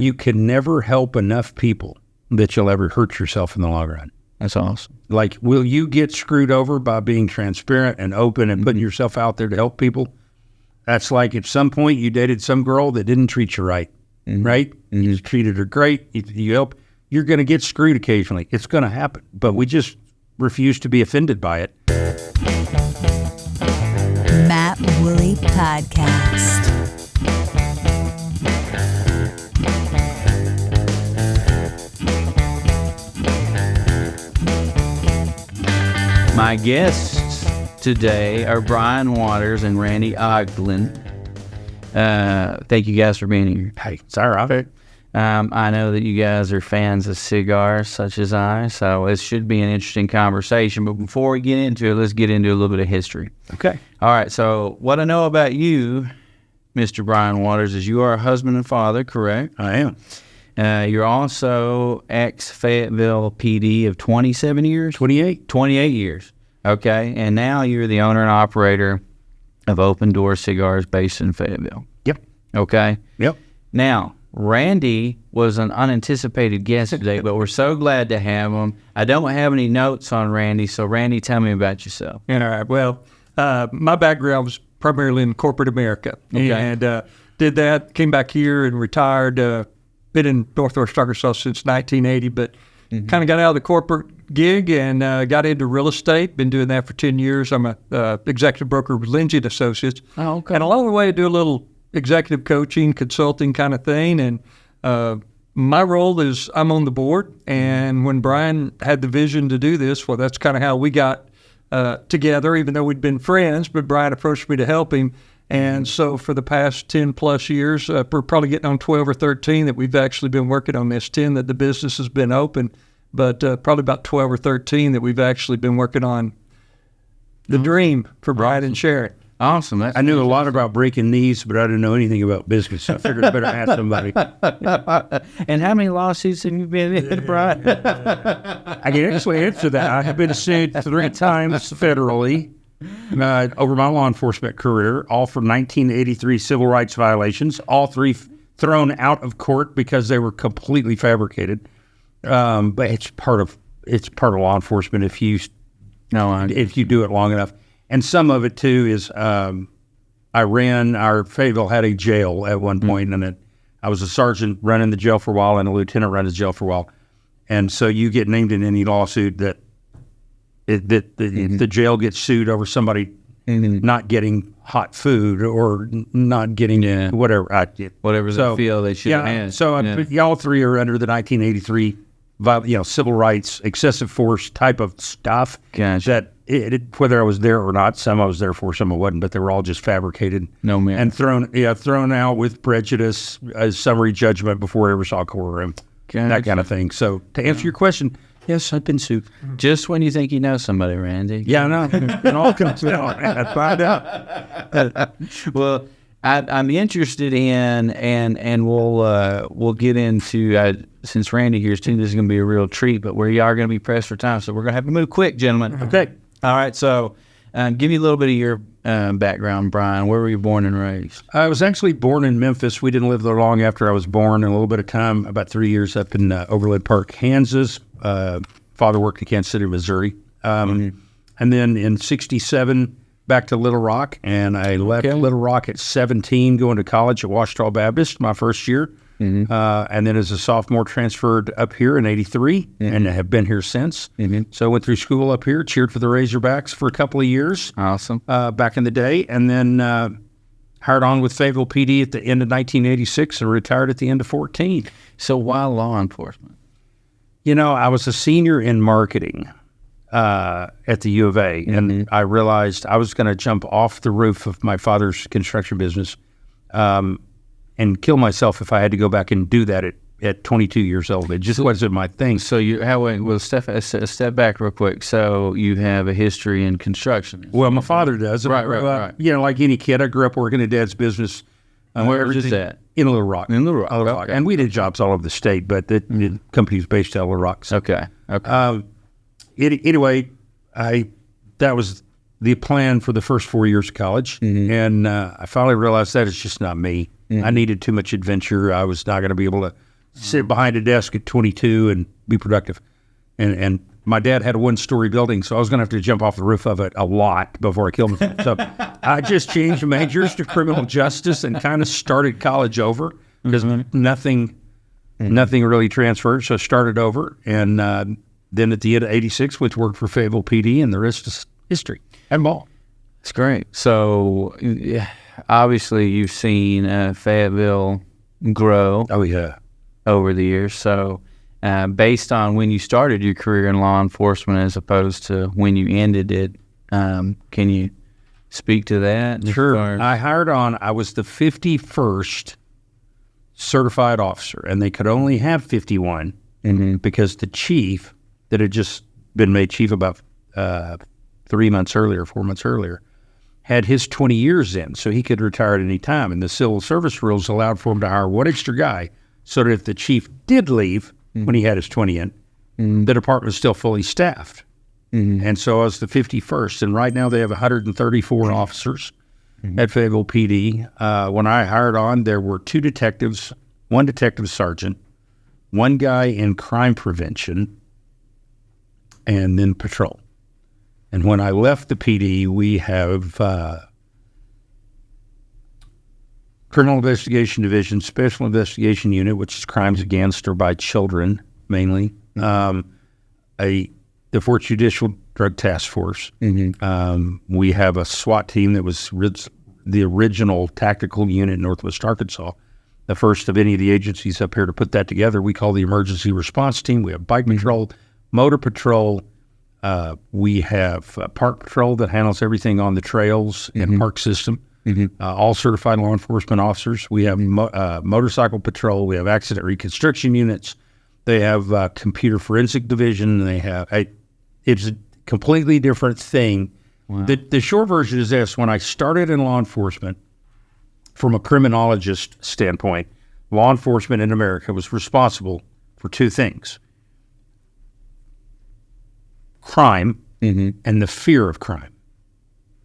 You can never help enough people that you'll ever hurt yourself in the long run. That's awesome. Like, will you get screwed over by being transparent and open and putting yourself out there to help people? That's like at some point you dated some girl that didn't treat you right, right? You treated her great. You help. You're going to get screwed occasionally. It's going to happen. But we just refuse to be offended by it. Matt Woolley Podcast. My guests today are Brian Waters and Randy Ogden. Thank you guys for being here. Hey, it's all right. I know that you guys are fans of cigars, such as I, so it should be an interesting conversation. But before we get into it, let's get into a little bit of history. Okay. All right, so what I know about you, Mr. Brian Waters, is you are a husband and father, correct? I am. You're also ex-Fayetteville PD of 27 years? 28. 28 years. Okay. And now you're the owner and operator of Open Door Cigars based in Fayetteville. Yep. Okay. Yep. Now, Randy was an unanticipated guest today, but we're so glad to have him. I don't have any notes on Randy, so Randy, tell me about yourself. All right. Well, my background was primarily in corporate America. Okay. And did that, came back here and retired. Been in Northwest Arkansas since 1980, but kind of got out of the corporate gig and got into real estate. Been doing that for 10 years. I'm a executive broker with Lindsay & Associates. Oh, okay. And along the way, I do a little executive coaching, consulting kind of thing. And my role is I'm on the board. And when Brian had the vision to do this, well, that's kind of how we got together, even though we'd been friends. But Brian approached me to help him. And so for the past 10 plus years, we're probably getting on 12 or 13 that we've actually been working on this, 10 that the business has been open, but probably about 12 or 13 that we've actually been working on the dream for Brian and Sharon. Awesome. I knew a lot about breaking knees, but I didn't know anything about business. So I figured I better ask somebody. And how many lawsuits have you been in, Brian? I can actually answer that. I have been sued 3 times federally over my law enforcement career, all for 1983 civil rights violations, all 3 thrown out of court because they were completely fabricated. But it's part of law enforcement if you do it long enough. And some of it too is our Fayetteville had a jail at one point, and I was a sergeant running the jail for a while and a lieutenant running the jail for a while. And so you get named in any lawsuit that the jail gets sued over somebody not getting hot food or not getting whatever. Whatever they feel they should have had. So y'all 3 are under the 1983 civil rights, excessive force type of stuff. Gotcha. That whether I was there or not, some I was there for, some I wasn't, but they were all just fabricated. No man. And thrown out with prejudice, as summary judgment before I ever saw a courtroom. Gotcha. That kind of thing. So to answer your question, yes, I've been sued. Just when you think you know somebody, Randy. Yeah, I know. It all comes out. I find out. Well, I'm interested in, and we'll get into, since Randy here's too, this is going to be a real treat, but we are going to be pressed for time, so we're going to have to move quick, gentlemen. Okay. All right, so give me a little bit of your background, Brian. Where were you born and raised? I was actually born in Memphis. We didn't live there long after I was born, and a little bit of time, about 3 years up in Overland Park, Kansas. Father worked in Kansas City, Missouri. And then in 1967, back to Little Rock, and I left Little Rock at 17, going to college at Ouachita Baptist my first year. And then as a sophomore, transferred up here in 1983, and have been here since. So I went through school up here, cheered for the Razorbacks for a couple of years. Awesome. Back in the day, and then hired on with Fayetteville PD at the end of 1986 and retired at the end of 2014. So why law enforcement? I was a senior in marketing at the U of A, and I realized I was going to jump off the roof of my father's construction business and kill myself if I had to go back and do that at 22 years old. It just wasn't my thing. So step back real quick. So you have a history in construction. Well, my father does. Right. Like any kid, I grew up working at Dad's business. Where was that? In Little Rock. In Little Rock. Okay. And we did jobs all over the state, but the company was based out of Little Rock. So. Okay. Anyway, that was the plan for the first 4 years of college, and I finally realized that it's just not me. I needed too much adventure. I was not going to be able to sit behind a desk at 22 and be productive. And my dad had a one-story building, so I was going to have to jump off the roof of it a lot before I killed myself. So I just changed majors to criminal justice and kind of started college over because nothing really transferred. So I started over, and then at the end of '86, went to work for Fayetteville PD, and the rest is history and ball. It's great. So obviously you've seen Fayetteville grow. Oh, yeah. Over the years. So based on when you started your career in law enforcement as opposed to when you ended it, can you speak to that? Sure. I was the 51st certified officer, and they could only have 51 because the chief that had just been made chief about 4 months earlier, had his 20 years in, so he could retire at any time. And the civil service rules allowed for him to hire one extra guy so that if the chief did leave when he had his 20 in, the department was still fully staffed. And so I was the 51st, and right now they have 134 officers at Fayetteville PD. When I hired on, there were 2 detectives, 1 detective sergeant, 1 guy in crime prevention, and then patrol. And when I left the PD, we have Criminal Investigation Division, Special Investigation Unit, which is crimes against or by children, mainly. The Fourth Judicial Drug Task Force. We have a SWAT team that was the original tactical unit in Northwest Arkansas, the first of any of the agencies up here to put that together. We call the Emergency Response Team. We have Bike Patrol, Motor Patrol. We have Park Patrol that handles everything on the trails and park system. All certified law enforcement officers. We have Motorcycle Patrol. We have Accident Reconstruction Units. They have Computer Forensic Division. They have it's a completely different thing. Wow. The short version is this: when I started in law enforcement, from a criminologist standpoint, law enforcement in America was responsible for 2 things: crime and the fear of crime.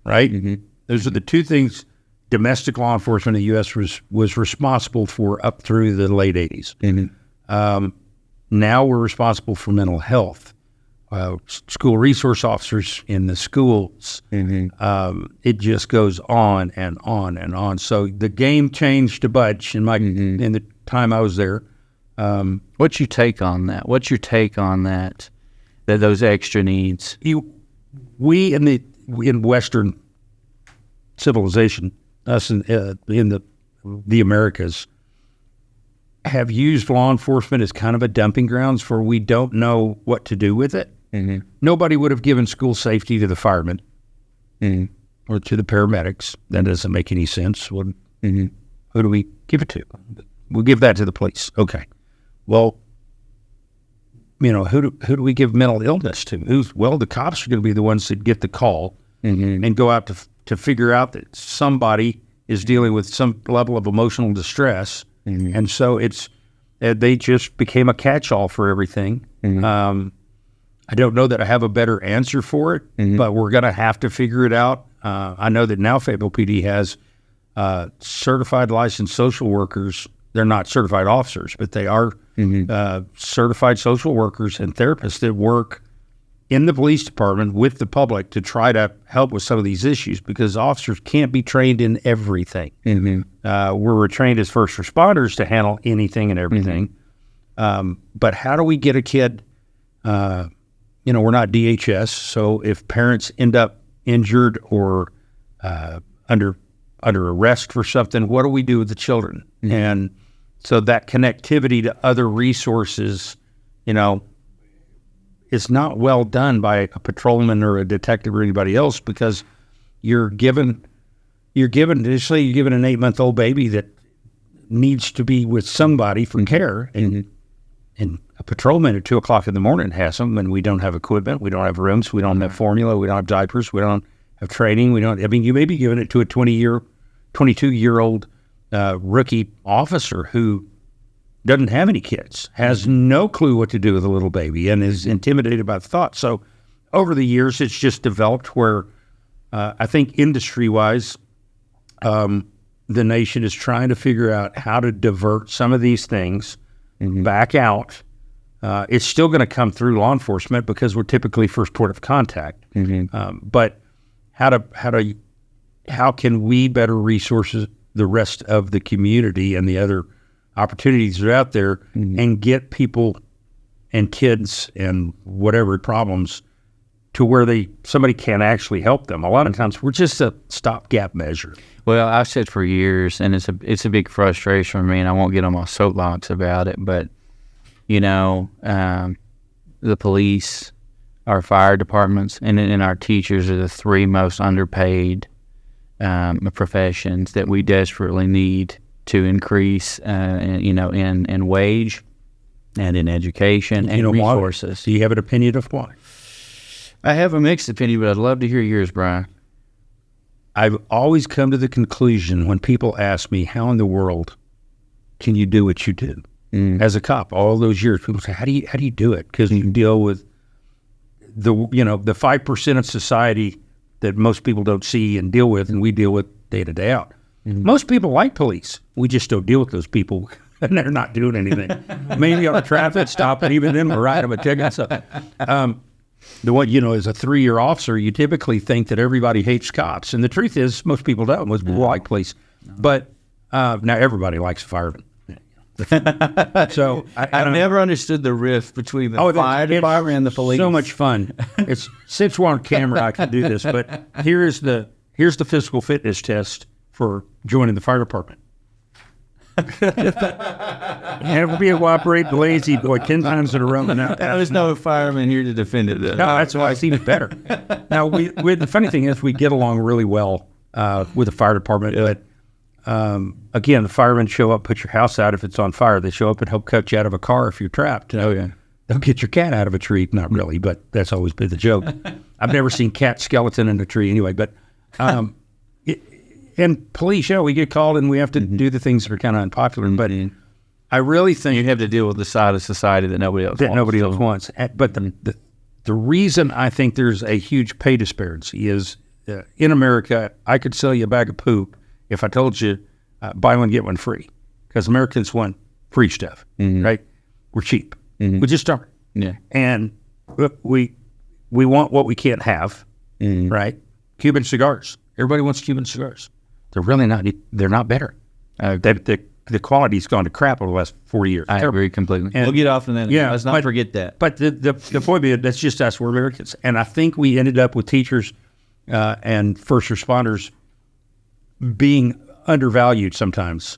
Right? Those are the 2 things domestic law enforcement in the U.S. was responsible for up through the late 80s. Now we're responsible for mental health, school resource officers in the schools. It just goes on and on and on. So the game changed a bunch in the time I was there. What's your take on that? That those extra needs? We in Western civilization, us in the Americas, have used law enforcement as kind of a dumping grounds for we don't know what to do with it. Nobody would have given school safety to the firemen or to the paramedics. That doesn't make any sense. Who do we give it to? We'll give that to the police. Okay. Well, who do we give mental illness to? The cops are going to be the ones that get the call and go out to figure out that somebody is dealing with some level of emotional distress. And so they just became a catch-all for everything. I don't know that I have a better answer for it, but we're going to have to figure it out. I know that now Fayetteville PD has certified licensed social workers. They're not certified officers, but they are certified social workers and therapists that work in the police department with the public to try to help with some of these issues, because officers can't be trained in everything. We're trained as first responders to handle anything and everything. But how do we get a kid, we're not DHS, so if parents end up injured or under arrest for something, what do we do with the children? And so that connectivity to other resources, it's not well done by a patrolman or a detective or anybody else, because you're given an 8-month-old baby that needs to be with somebody for care, and a patrolman at 2:00 in the morning has them, and we don't have equipment, we don't have rooms, we don't have formula, we don't have diapers, we don't have training, you may be giving it to a 22-year-old rookie officer who doesn't have any kids, has no clue what to do with a little baby, and is intimidated by the thought. So over the years, it's just developed where I think industry-wise, the nation is trying to figure out how to divert some of these things back out. It's still going to come through law enforcement because we're typically first port of contact. But how can we better resources the rest of the community and the other opportunities that are out there and get people and kids and whatever problems to where somebody can actually help them. A lot of times we're just a stopgap measure. Well, I've said for years, and it's a big frustration for me, and I won't get on my soapbox about it, but the police, our fire departments, and our teachers are the three most underpaid professions that we desperately need to increase, in wage and in education and resources. Do you have an opinion of why? I have a mixed opinion, but I'd love to hear yours, Brian. I've always come to the conclusion when people ask me, how in the world can you do what you do? As a cop, all those years, people say, how do you do it? Because you deal with the 5% of society that most people don't see and deal with, and we deal with day to day out. Most people like police. We just don't deal with those people, and they're not doing anything. Maybe on a traffic stop, and even then we'll write them a ticket. So, the one, as a 3-year officer, you typically think that everybody hates cops, and the truth is, most people don't. Most people like police, but now everybody likes firemen. So I've never understood the rift between the fire department and the police. So much fun. It's since we're on camera, I can do this. But here's the physical fitness test for joining the fire department. Never be a cooperative lazy boy 10 times in a row. There's no fireman here to defend it. No, that's why it's even better. Now, the funny thing is we get along really well with the fire department. But again, the firemen show up, put your house out if it's on fire. They show up and help cut you out of a car if you're trapped. Oh, yeah. They'll get your cat out of a tree. Not really, but that's always been the joke. I've never seen cat skeleton in a tree anyway. But and police, we get called and we have to do the things that are kind of unpopular. But I really think you have to deal with the side of society that nobody else wants. But the reason I think there's a huge pay disparity is in America, I could sell you a bag of poop if I told you buy one, get one free. Because Americans want free stuff, right? We're cheap. We just aren't. Yeah. And we want what we can't have, right? Cuban cigars. Everybody wants Cuban cigars. They're really not. They're not better. The quality's gone to crap over the last 40 years. I agree completely. And we'll get off on that. Yeah, let's not forget that. But the point being, that's just us. We're Americans, and I think we ended up with teachers and first responders being undervalued sometimes.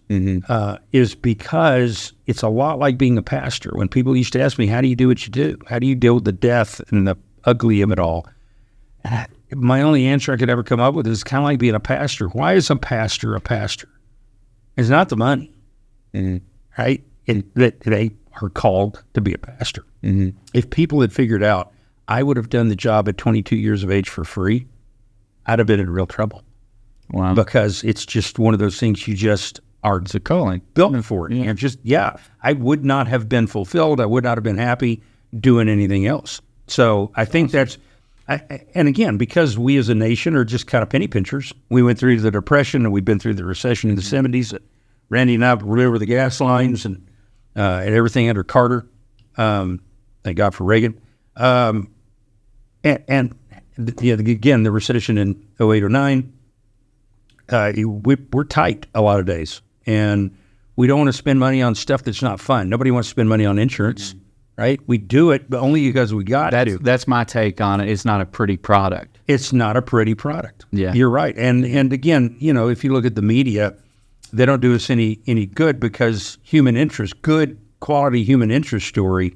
Is because it's a lot like being a pastor. When people used to ask me, "How do you do what you do? How do you deal with the death and the ugly of it all?" My only answer I could ever come up with is kind of like being a pastor. Why is a pastor a pastor? It's not the money, right? That they are called to be a pastor. If people had figured out I would have done the job at 22 years of age for free, I'd have been in real trouble. Wow. Because it's just one of those things you just are It's a calling. built for it. And I would not have been fulfilled. I would not have been happy doing anything else. So I think that's, and again, because we as a nation are just kind of penny pinchers, we went through the Depression and we've been through the recession in the 70s. Randy and I were over the gas lines and everything under Carter. Thank God for Reagan. Again, the recession in 08 or 09, we're tight a lot of days. And we don't want to spend money on stuff that's not fun. Nobody wants to spend money on insurance. Right? We do it, but only because we got to. That's my take on it. It's not a pretty product. It's not a pretty product. Yeah. You're right. And again, if you look at the media, they don't do us any good because human interest, good quality human interest story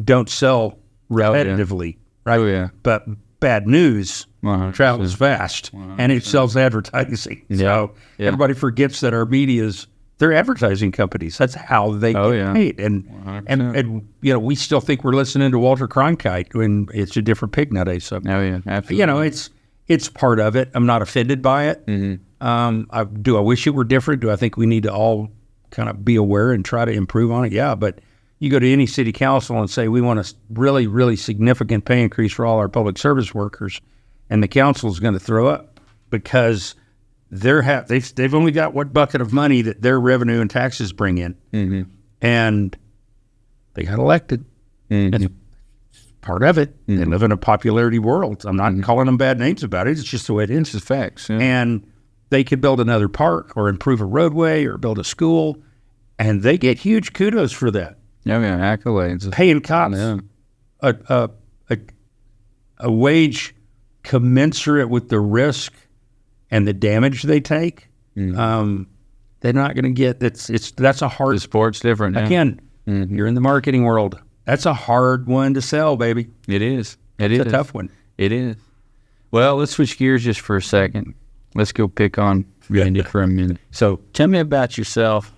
don't sell repetitively. Right? Oh, yeah. But bad news travels fast and it sells advertising. So everybody forgets that our media's they're advertising companies. That's how they get paid. And we still think we're listening to Walter Cronkite when it's a different pig nowadays. So absolutely. It's part of it. I'm not offended by it. Do I wish it were different? Do I think we need to all kind of be aware and try to improve on it? Yeah, but you go to any city council and say we want a really, really significant pay increase for all our public service workers, and the council is going to throw up because they've only got what bucket of money that their revenue and taxes bring in, and They got elected. That's part of it. They live in a popularity world. I'm not calling them bad names about it. It's just the way it is. It's just facts. Yeah. And they could build another park or improve a roadway or build a school, and they get huge kudos for that. Yeah, accolades. Paying cops a wage commensurate with the risk and the damage they take. They're not going to get that's a hard. The sport's different. Yeah. Again, you're in the marketing world. That's a hard one to sell, baby. It is. It's a tough one. It is. Well, let's switch gears just for a second. Let's go pick on Randy for a minute. So tell me about yourself,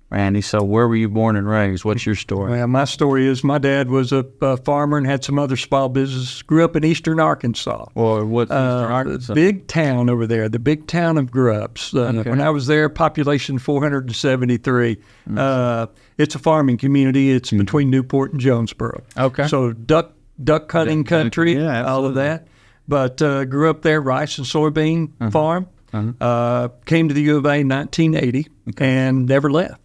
Randy. So where were you born and raised? What's your story? Well, my story is my dad was a farmer and had some other small business. Grew up in eastern Arkansas. Well, what's Eastern Arkansas? Big town over there, the big town of Grubbs. When I was there, population 473. It's a farming community. It's between Newport and Jonesboro. Okay. So duck hunting country, yeah, all of that. But grew up there, rice and soybean farm. Came to the U of A in 1980 and never left.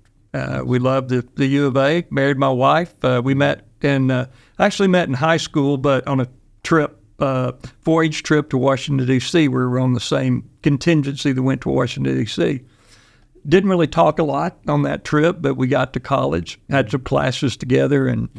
We loved the U of A, married my wife. We met actually met in high school, but on a trip, 4-H trip to Washington, D.C. We were on the same contingency that went to Washington, D.C. Didn't really talk a lot on that trip, but we got to college, had some classes together, and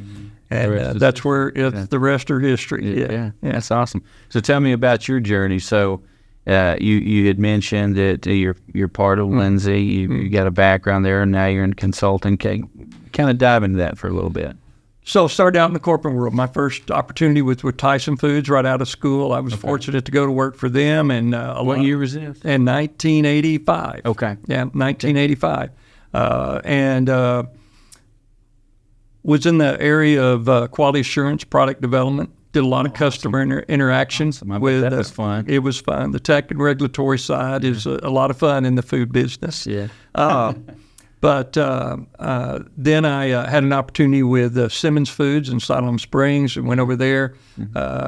that's where the rest are history. Yeah, that's awesome. So tell me about your journey. So you had mentioned that you're part of Lindsay. You got a background there, and now you're in consulting. Kind of dive into that for a little bit. So started out in the corporate world. My first opportunity was with Tyson Foods right out of school. I was fortunate to go to work for them. And what year was this? In 1985. Okay. Yeah, 1985. And was in the area of quality assurance, product development. Did a lot of customer interaction. With that was fun. It was fun. The tech and regulatory side is a lot of fun in the food business. Yeah. But then I had an opportunity with Simmons Foods in Siloam Springs and went over there.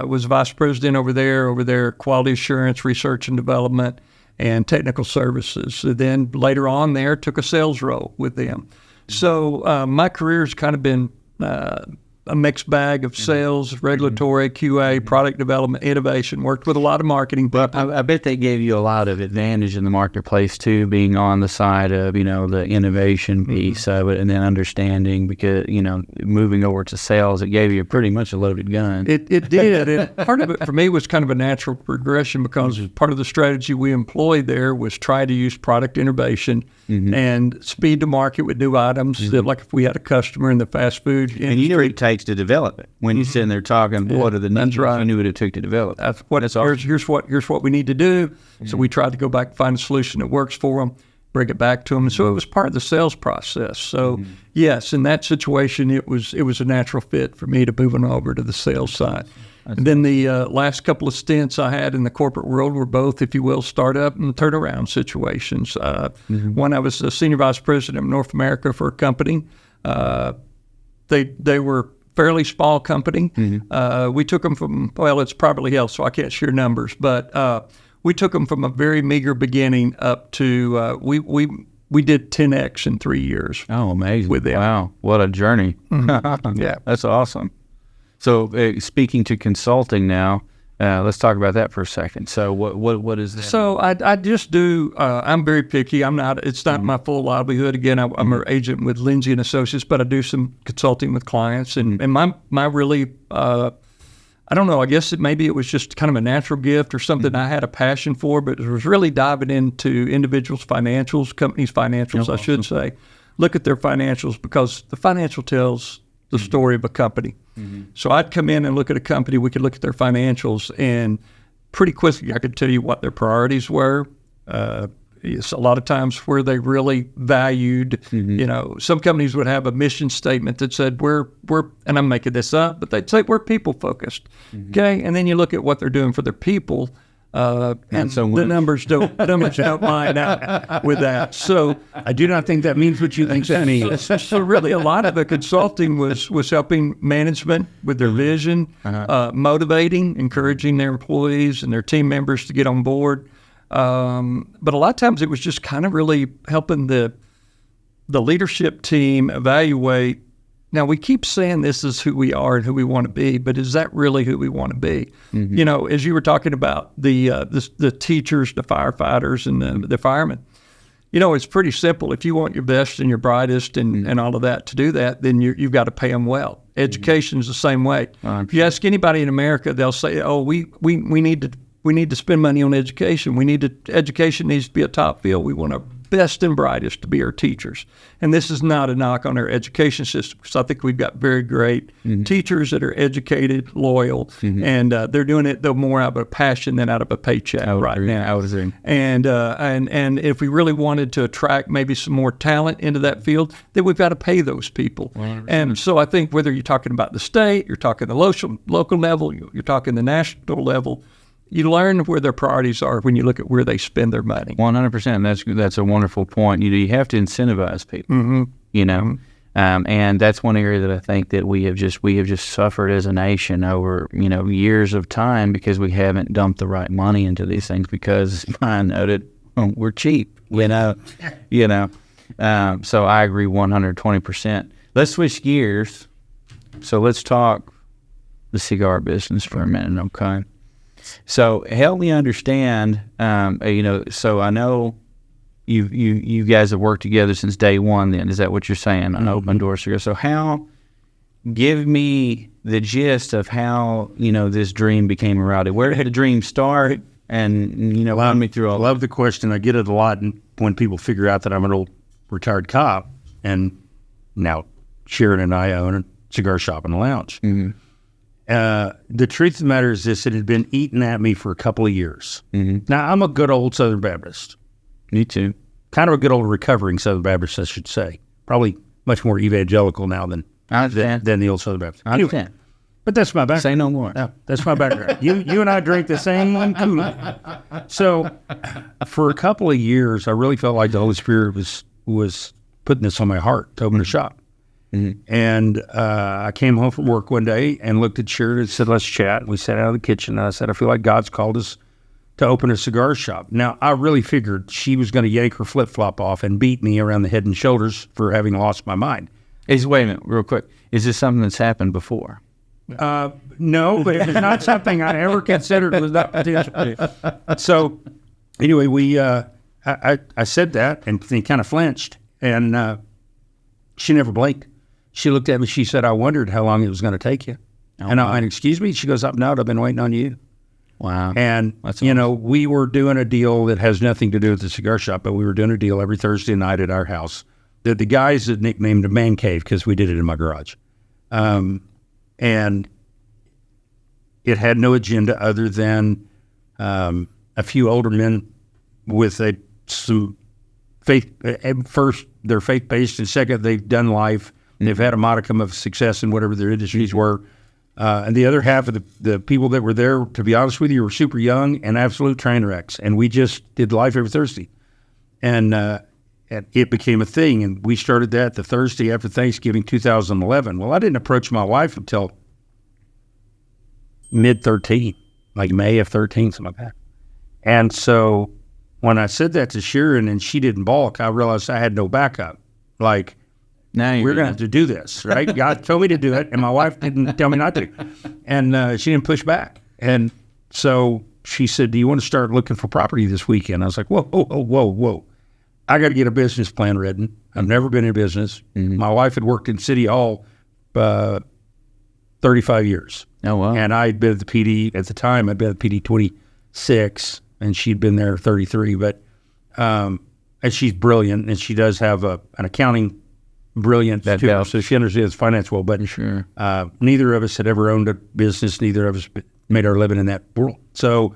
Was vice president over there, quality assurance, research and development, and technical services. So then later on there, took a sales role with them. So my career's kind of been a mixed bag of sales, regulatory, QA, product development, innovation. Worked with a lot of marketing. But I bet they gave you a lot of advantage in the marketplace too, being on the side of the innovation piece of it, and then understanding because moving over to sales, it gave you pretty much a loaded gun. It did. And part of it for me was kind of a natural progression because part of the strategy we employed there was try to use product innovation and speed to market with new items. That, like if we had a customer in the fast food industry, and you know what it takes to develop it. When you're sitting there talking, what are the needs? Right. I knew what it took to develop. That's what awesome. Here's what we need to do. So we tried to go back and find a solution that works for them, bring it back to them. And so it was part of the sales process. So yes, in that situation, it was a natural fit for me to move on over to the sales side. And then the last couple of stints I had in the corporate world were both, if you will, startup and turnaround situations. One, I was a senior vice president of North America for a company. They were fairly small company. We took them from, well, it's privately held, so I can't share numbers, but we took them from a very meager beginning up to, we did 10X in 3 years. Oh, amazing. With them. Wow, what a journey. Yeah. That's awesome. So speaking to consulting now, let's talk about that for a second. So what is that? So I just do, I'm very picky. It's not my full livelihood. Again, I'm an agent with Lindsay and Associates, but I do some consulting with clients. And my really, I don't know, I guess maybe it was just kind of a natural gift or something I had a passion for, but it was really diving into individuals' financials, companies' financials, I should say. Look at their financials because the financial tells the story of a company. So I'd come in and look at a company, we could look at their financials, and pretty quickly I could tell you what their priorities were. It's a lot of times where they really valued, some companies would have a mission statement that said, we're, and I'm making this up, but they'd say we're people focused. Okay. And then you look at what they're doing for their people, and so the numbers don't line out with that. So I do not think that means what you think that means. So really a lot of the consulting was helping management with their vision, motivating, encouraging their employees and their team members to get on board. But a lot of times it was just kind of really helping the leadership team evaluate, Now, we keep saying this is who we are and who we want to be, but is that really who we want to be? You know, as you were talking about the teachers, the firefighters, and the firemen, you know, it's pretty simple. If you want your best and your brightest and all of that to do that, then you've got to pay them well. Education is the same way. If you ask anybody in America, they'll say, "Oh, we need to spend money on education. Education needs to be a top field. We want our best and brightest to be our teachers." And this is not a knock on our education system, because I think we've got very great teachers that are educated, loyal, and they're doing it though more out of a passion than out of a paycheck right now. I would agree. And if we really wanted to attract maybe some more talent into that field, then we've got to pay those people. 100%. And so I think whether you're talking about the state, you're talking the local level, you're talking the national level, you learn where their priorities are when you look at where they spend their money. 100%. That's a wonderful point. You have to incentivize people. You know, and that's one area that I think that we have just suffered as a nation over years of time, because we haven't dumped the right money into these things, because Brian noted we're cheap. So I agree 120%. Let's switch gears. So let's talk the cigar business for a minute, okay? So help me understand, so I know you guys have worked together since day one then. Is that what you're saying on Open Door Cigars? So give me the gist of how, this dream became a reality. Where did the dream start? And, run me through all. I love the question. I get it a lot when people figure out that I'm an old retired cop, and now Sharon and I own a cigar shop and lounge. The truth of the matter is this: it had been eaten at me for a couple of years. Now, I'm a good old Southern Baptist. Me too. Kind of a good old recovering Southern Baptist, I should say. Probably much more evangelical now than the old Southern Baptist. I understand. But that's my background. Say no more. No, that's my background. You and I drink the same one Kool-Aid. So for a couple of years, I really felt like the Holy Spirit was putting this on my heart to open a shop. And I came home from work one day and looked at Sharon and said, "Let's chat." We sat out in the kitchen, and I said, "I feel like God's called us to open a cigar shop." Now, I really figured she was going to yank her flip-flop off and beat me around the head and shoulders for having lost my mind. Wait a minute, real quick. Is this something that's happened before? No, but it's not something I ever considered was that potential. So anyway, I said that, and he kind of flinched, and she never blinked. She looked at me. She said, "I wondered how long it was going to take you." And excuse me? She goes, "No, I've been waiting on you." Wow. And, awesome. We were doing a deal that has nothing to do with the cigar shop, but we were doing a deal every Thursday night at our house that the guys had nicknamed a man cave because we did it in my garage. And it had no agenda other than a few older men with some faith. First, they're faith-based, and second, they've done life. They've had a modicum of success in whatever their industries were. And the other half of the people that were there, to be honest with you, were super young and absolute train wrecks. And we just did life every Thursday. And it became a thing. And we started that the Thursday after Thanksgiving 2011. Well, I didn't approach my wife until mid-13, like May of 13, something like that. And so when I said that to Sharon and she didn't balk, I realized I had no backup. Like, we're going to have to do this, right? God told me to do it, and my wife didn't tell me not to. And she didn't push back. And so she said, "Do you want to start looking for property this weekend?" I was like, whoa. I got to get a business plan written. I've never been in business. My wife had worked in City Hall 35 years. Oh, wow. And I'd been at the PD, at the time, I'd been at the PD 26, and she'd been there 33. But and she's brilliant, and she does have an accounting brilliant too, so she understands finance well. But sure. Neither of us had ever owned a business. Neither of us made our living in that world. So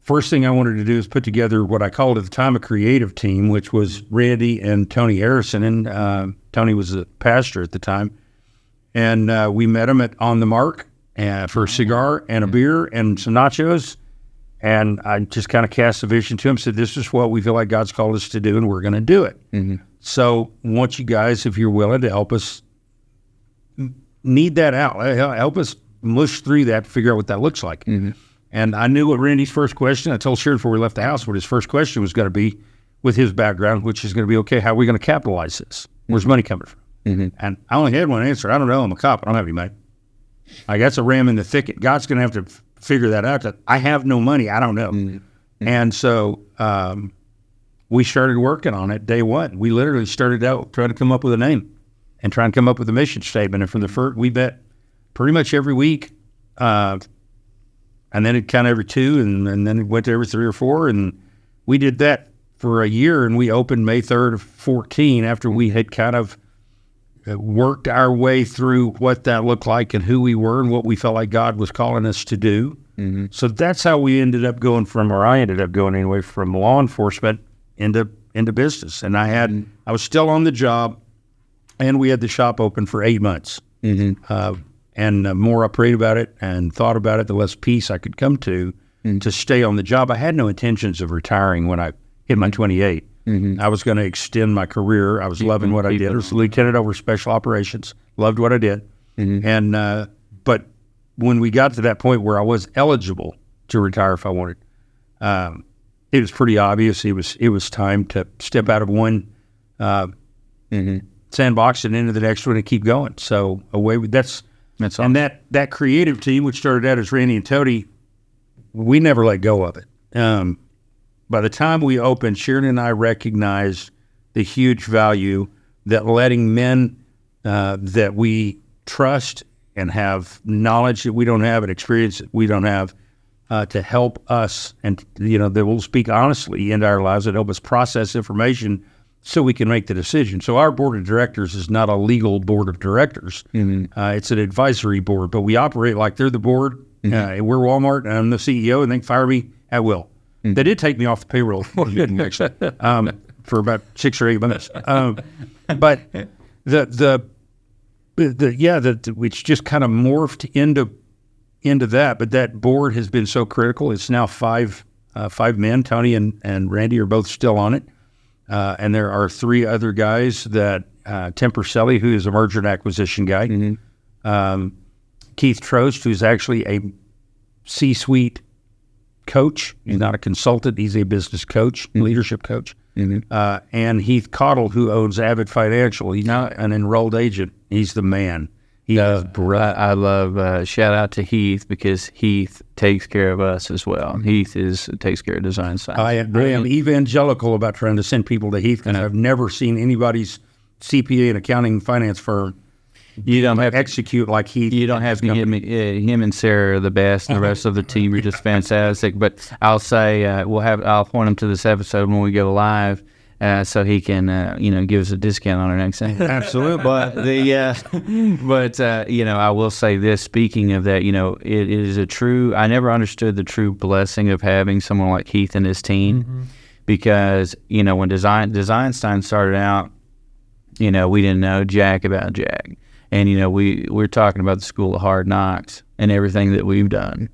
first thing I wanted to do is put together what I called at the time a creative team, which was Randy and Tony Harrison. And Tony was a pastor at the time. And we met him On the Mark for a cigar and a beer and some nachos. And I just kind of cast a vision to him, said, "This is what we feel like God's called us to do, and we're going to do it." So want you guys, if you're willing to help us knead that out, help us mush through that to figure out what that looks like. And I knew what Randy's first question, I told Sharon before we left the house, what his first question was going to be with his background, which is going to be, okay, how are we going to capitalize this? Where's money coming from? And I only had one answer. I don't know. I'm a cop. I don't have any money. Like, that's a ram in the thicket. God's going to have to figure that out. That I have no money. I don't know. And so we started working on it day one. We literally started out trying to come up with a name and trying to come up with a mission statement. And from the first, we met pretty much every week. And then it kind of every two, and then it went to every 3 or 4. And we did that for a year, and we opened May 3rd of 14 after we had kind of worked our way through what that looked like and who we were and what we felt like God was calling us to do. So that's how we ended up going I ended up going anyway, from law enforcement into business. And I was still on the job, and we had the shop open for 8 months. And the more I prayed about it and thought about it, the less peace I could come to stay on the job. I had no intentions of retiring when I hit my 28. I was going to extend my career. I was loving what I did. I was a lieutenant over special operations. Loved what I did. And but when we got to that point where I was eligible to retire if I wanted, it was pretty obvious it was time to step out of one sandbox and into the next one and keep going. So that's awesome. And that creative team, which started out as Randy and Tony, we never let go of it. By the time we opened, Sharon and I recognized the huge value that letting men that we trust and have knowledge that we don't have and experience that we don't have to help us, and that will speak honestly into our lives, that help us process information so we can make the decision. So our board of directors is not a legal board of directors. It's an advisory board, but we operate like they're the board. We're Walmart, and I'm the CEO, and they can fire me at will. They did take me off the payroll actually, for about 6 or 8 months. But it's just kind of morphed into that. But that board has been so critical. It's now five men. Tony and Randy are both still on it. And there are 3 other guys that Tim Purcelli, who is a merger and acquisition guy, Keith Trost, who's actually a C-suite coach. He's not a consultant. He's a business coach, leadership coach. And Heath Cottle, who owns Avid Financial. He's now an enrolled agent. He's the man. I love, shout out to Heath, because Heath takes care of us as well. Heath takes care of design science. I am evangelical about trying to send people to Heath, because I've never seen anybody's CPA and accounting and finance firm execute like Heath. You don't have to him and Sarah are the best, and the rest of the team are just fantastic. But I'll say I'll point him to this episode when we go live, so he can give us a discount on our next thing. Absolutely. But I will say this. Speaking of that, it is I never understood the true blessing of having someone like Heath and his team, because when Designstein started out, we didn't know jack about jack. And, we're talking about the School of Hard Knocks and everything that we've done.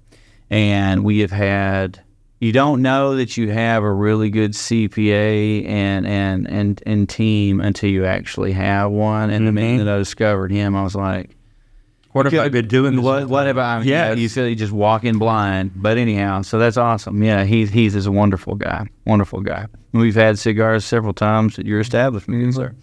And we have had, you don't know that you have a really good CPA and team until you actually have one. And the minute I discovered him, I was like, what have I been doing? What have I? Yeah, you feel you just walk in blind. But anyhow, so that's awesome. Yeah, Heath is a wonderful guy. Wonderful guy. We've had cigars several times at your establishment, sir.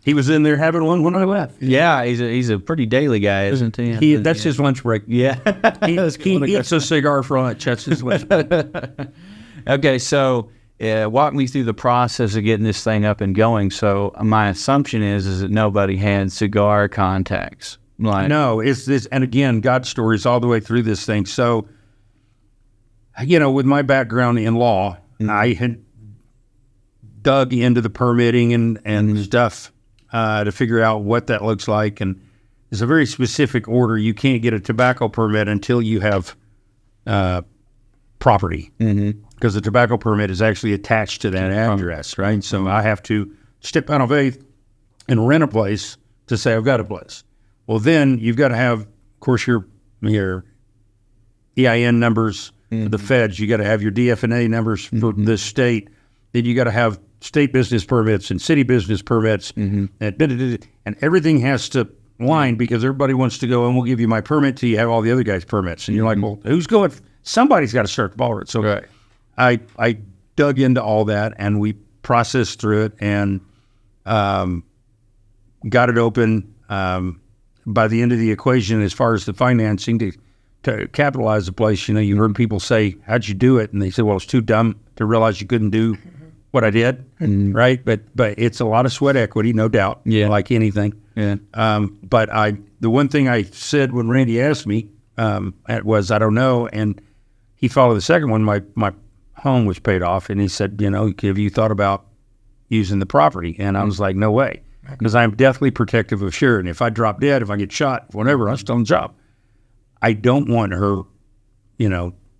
He was in there having one when I left. Yeah, he's a pretty daily guy, isn't he? That's his lunch break. Yeah. He eats a cigar for lunch. That's his lunch break. Okay, so walk me through the process of getting this thing up and going. So my assumption is that nobody had cigar contacts. No, it's this, and again, God stories all the way through this thing. So, with my background in law, I had dug into the permitting and stuff to figure out what that looks like. And there's a very specific order. You can't get a tobacco permit until you have property, because the tobacco permit is actually attached to that address, right? So I have to step out of faith and rent a place to say I've got a place. Well, then you've got to have, of course, your EIN numbers for the feds. You got to have your DFNA numbers for the state. Then you got to have state business permits and city business permits, and everything has to line, because everybody wants to go, and we'll give you my permit till you have all the other guys' permits. And you're like, well, who's going? Somebody's got to start the ball rolling. So I dug into all that, and we processed through it, and got it open. By the end of the equation, as far as the financing to capitalize the place, you heard people say, "How'd you do it?" And they said, "Well, it's too dumb to realize you couldn't do what I did." Right? But it's a lot of sweat equity, no doubt. Yeah. Like anything. Yeah. But the one thing I said when Randy asked me was, "I don't know," and he followed the second one. My home was paid off, and he said, "Have you thought about using the property?" And I was like, "No way." Because I'm deathly protective of Sharon. If I drop dead, if I get shot, whatever, I'm still on the job. I don't want her,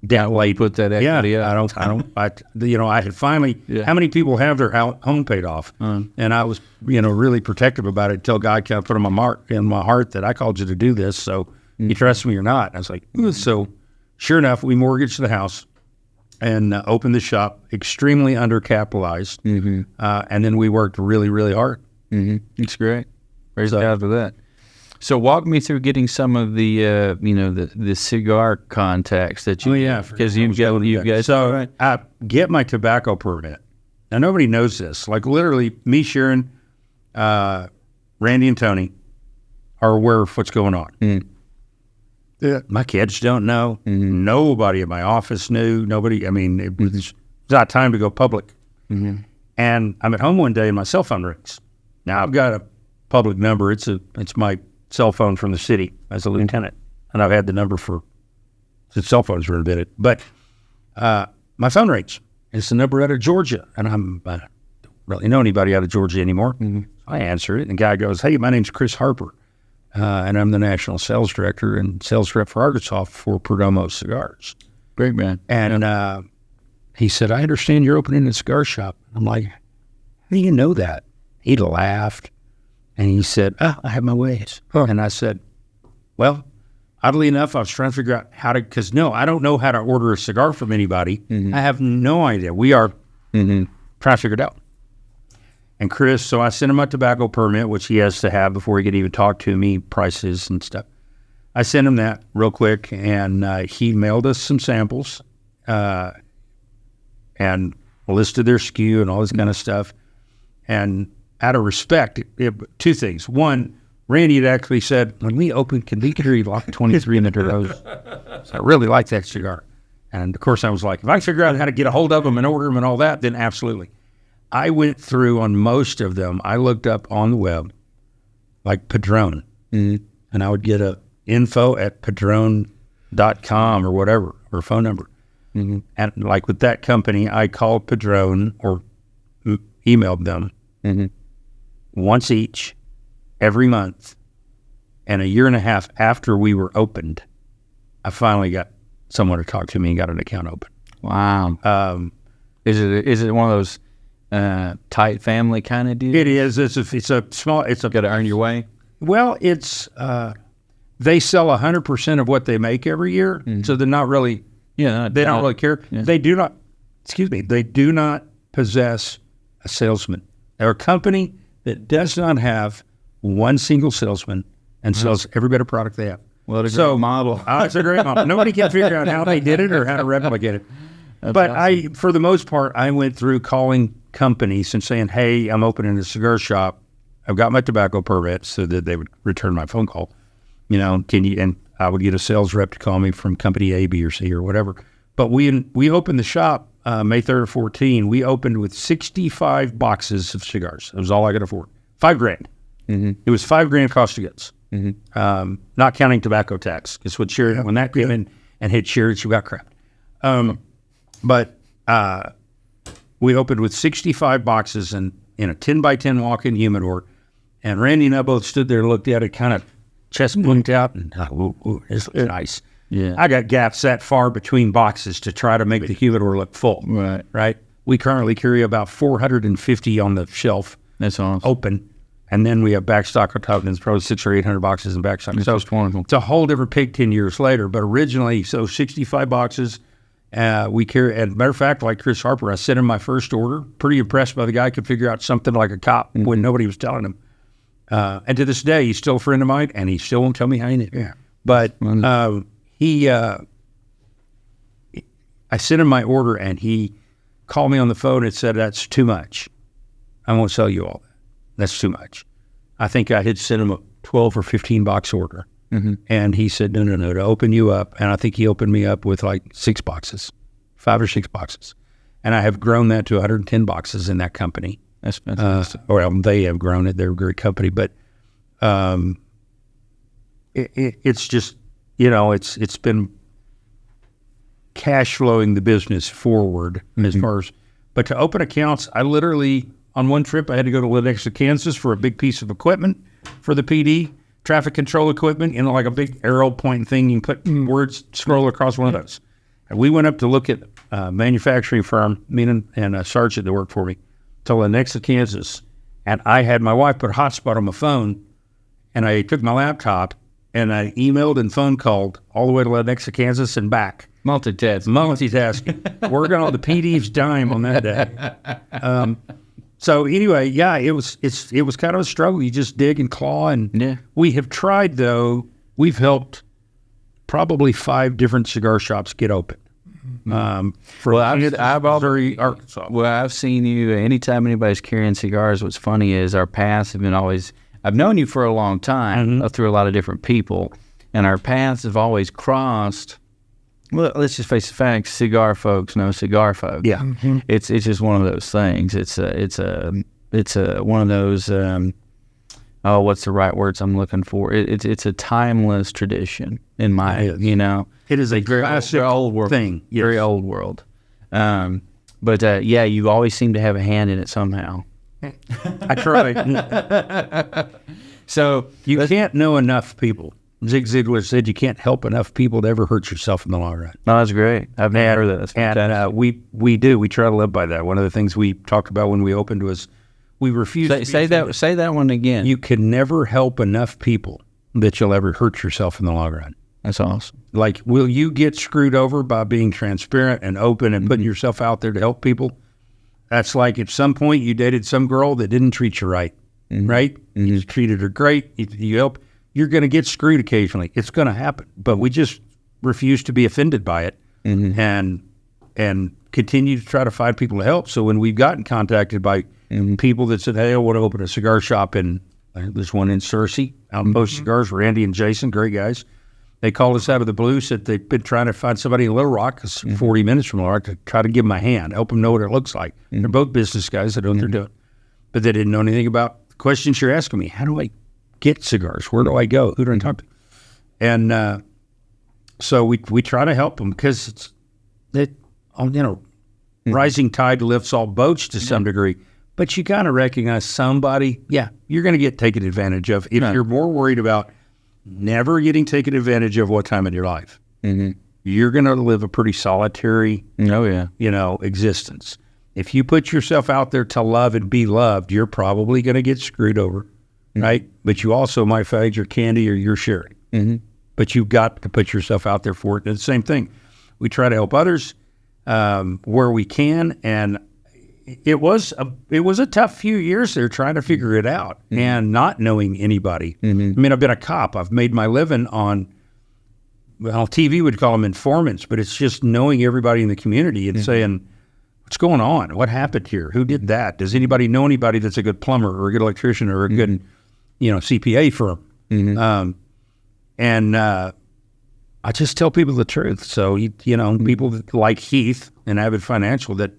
debt laid. Put that equity up. I had finally, how many people have their home paid off? And I was, really protective about it until God kind of put in my heart that I called you to do this. So you trust me or not? And I was like, so sure enough, we mortgaged the house and opened the shop, extremely undercapitalized. And then we worked really, really hard. It's great. Praise God for that. So walk me through getting some of the, the cigar contacts that you. Oh yeah, because you guys. So I get my tobacco permit. Now nobody knows this. Like literally, me, Sharon, Randy, and Tony are aware of what's going on. Yeah, my kids don't know. Nobody in my office knew. Nobody. I mean, it was not time to go public. And I'm at home one day, and my cell phone rings. Now I've got a public number. It's my cell phone from the city as a lieutenant, and I've had the number since cell phones were invented. But my phone rings. It's the number out of Georgia, and I don't really know anybody out of Georgia anymore. I answer it, and the guy goes, "Hey, my name's Chris Harper, and I'm the national sales director and sales rep for Arkansas for Perdomo Cigars." Great, man. And he said, "I understand you're opening a cigar shop." I'm like, "How do you know that?" He laughed, and he said, "I have my ways." And I said, "Well, oddly enough, I was trying to figure out how to, because I don't know how to order a cigar from anybody. I have no idea. We are trying to figure it out." And Chris, so I sent him my tobacco permit, which he has to have before he could even talk to me, prices and stuff. I sent him that real quick, and he mailed us some samples and listed their SKU and all this kind of stuff. And out of respect, two things. One, Randy had actually said, "When we open, can we carry Lock 23 in the Doros?" So I really like that cigar. And of course I was like, if I can figure out how to get a hold of them and order them and all that, then absolutely. I went through on most of them. I looked up on the web, like Padron, and I would get a info@padron.com or whatever, or a phone number. And like with that company, I called Padron or emailed them once each, every month. And a year and a half after we were opened, I finally got someone to talk to me and got an account open. Wow. Is it one of those tight family kind of deals? It is. It's a small. Got to earn your way. Well, it's they sell 100% of what they make every year, so they're not really. They don't really care. Yeah. They do not. They do not possess a salesman. They're a company that does not have one single salesman and sells every bit of product they have. Well, it's a great model. It's a great model. Nobody can figure out how they did it or how to replicate it. But awesome. For the most part, I went through calling companies and saying, "Hey, I'm opening a cigar shop. I've got my tobacco permit," so that they would return my phone call. Can you? And I would get a sales rep to call me from company A, B, or C, or whatever. But we opened the shop May 3rd of 14. We opened with 65 boxes of cigars. It was all I could afford. $5,000. It was $5,000 cost of goods. Not counting tobacco tax. Because when that came in and hit Sharon, she got crapped. But we opened with 65 boxes in a 10 by 10 walk-in humidor. And Randy and I both stood there and looked at it, kind of chest blinked out, and it's nice. Yeah, I got gaps that far between boxes to try to make the humidor look full. Right. We currently carry about 450 on the shelf. That's awesome. Open. And then we have backstock on top, and it's probably 600 or 800 boxes in backstock. It's just wonderful. It's a whole different pig 10 years later. But originally, 65 boxes. We carry, and matter of fact, like Chris Harper, I sent him my first order. Pretty impressed by the guy could figure out something like a cop when nobody was telling him. And to this day, he's still a friend of mine, and he still won't tell me how he knew. Yeah. But I sent him my order, and he called me on the phone and said, "That's too much. I won't sell you all that. That's too much." I think I had sent him a 12 or 15 box order. And he said, no, to open you up. And I think he opened me up with like 6 boxes, 5 or 6 boxes. And I have grown that to 110 boxes in that company. That's fantastic. Well, they have grown it. They're a great company. But it's just, it's been cash flowing the business forward as far as, but to open accounts, I literally, on one trip, I had to go to Lenexa, Kansas for a big piece of equipment for the PD. Traffic control equipment, like a big arrow pointing thing. You can put words, scroll across one of those. And we went up to look at a manufacturing firm, me and a sergeant that worked for me, to Lenexa, Kansas. And I had my wife put a hotspot on my phone, and I took my laptop, and I emailed and phone called all the way to Lenexa, Kansas and back. Multitasking. Working on the PD's dime on that day. So anyway, yeah, it was kind of a struggle. You just dig and claw, and we have tried though. We've helped probably 5 different cigar shops get open. I've seen you anytime anybody's carrying cigars. What's funny is our paths have been always. I've known you for a long time through a lot of different people, and our paths have always crossed. Well, let's just face the facts. Cigar folks know cigar folks. Yeah, it's just one of those things. It's one of those. What's the right words I'm looking for? It's a timeless tradition in my. It is a very old world thing. Yes. Very old world. But you always seem to have a hand in it somehow. I try. So you can't know enough people. Zig Ziglar said you can't help enough people to ever hurt yourself in the long run. No, that's great. I've never heard that. That's fantastic. And we do. We try to live by that. One of the things we talked about when we opened was we refuse to say that one again. You can never help enough people that you'll ever hurt yourself in the long run. That's awesome. Like, will you get screwed over by being transparent and open and putting yourself out there to help people? That's like at some point you dated some girl that didn't treat you right, right? You treated her great. You help. You're going to get screwed occasionally. It's going to happen. But we just refuse to be offended by it and continue to try to find people to help. So when we've gotten contacted by people that said, hey, I want to open a cigar shop in, there's one in Searcy, Outpost Cigars, Randy and Jason, great guys. They called us out of the blue, said they've been trying to find somebody in Little Rock, 40 minutes from Little Rock, to try to give them a hand, help them know what it looks like. They're both business guys that know what they're doing. But they didn't know anything about the questions you're asking me. How do I get cigars? Where do I go? Who do I talk to? And so we try to help them because it's rising tide lifts all boats to some degree. But you got to recognize somebody, you're going to get taken advantage of. If you're more worried about never getting taken advantage of what time in your life, you're going to live a pretty solitary, existence. If you put yourself out there to love and be loved, you're probably going to get screwed over. Right? But you also might find your candy or your sharing. But you've got to put yourself out there for it. And the same thing. We try to help others where we can. And it was a tough few years there trying to figure it out and not knowing anybody. I mean, I've been a cop. I've made my living on, TV would call them informants, but it's just knowing everybody in the community and saying, what's going on? What happened here? Who did that? Does anybody know anybody that's a good plumber or a good electrician or a good CPA firm? And I just tell people the truth. So, people that like Heath and Avid Financial that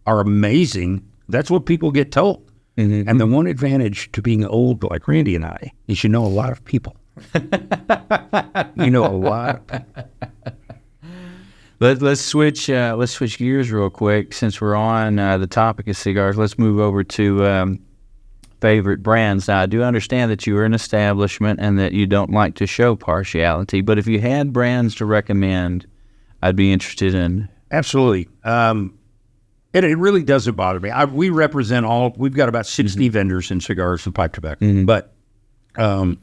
are amazing, that's what people get told. And the one advantage to being old like Randy and I is you know a lot of people. You know a lot of people. Let's switch gears real quick. Since we're on the topic of cigars, let's move over to favorite brands. Now, I do understand that you are an establishment and that you don't like to show partiality, but if you had brands to recommend, I'd be interested in. Absolutely. It really doesn't bother me. We represent we've got about 60 vendors in cigars and pipe tobacco, but, and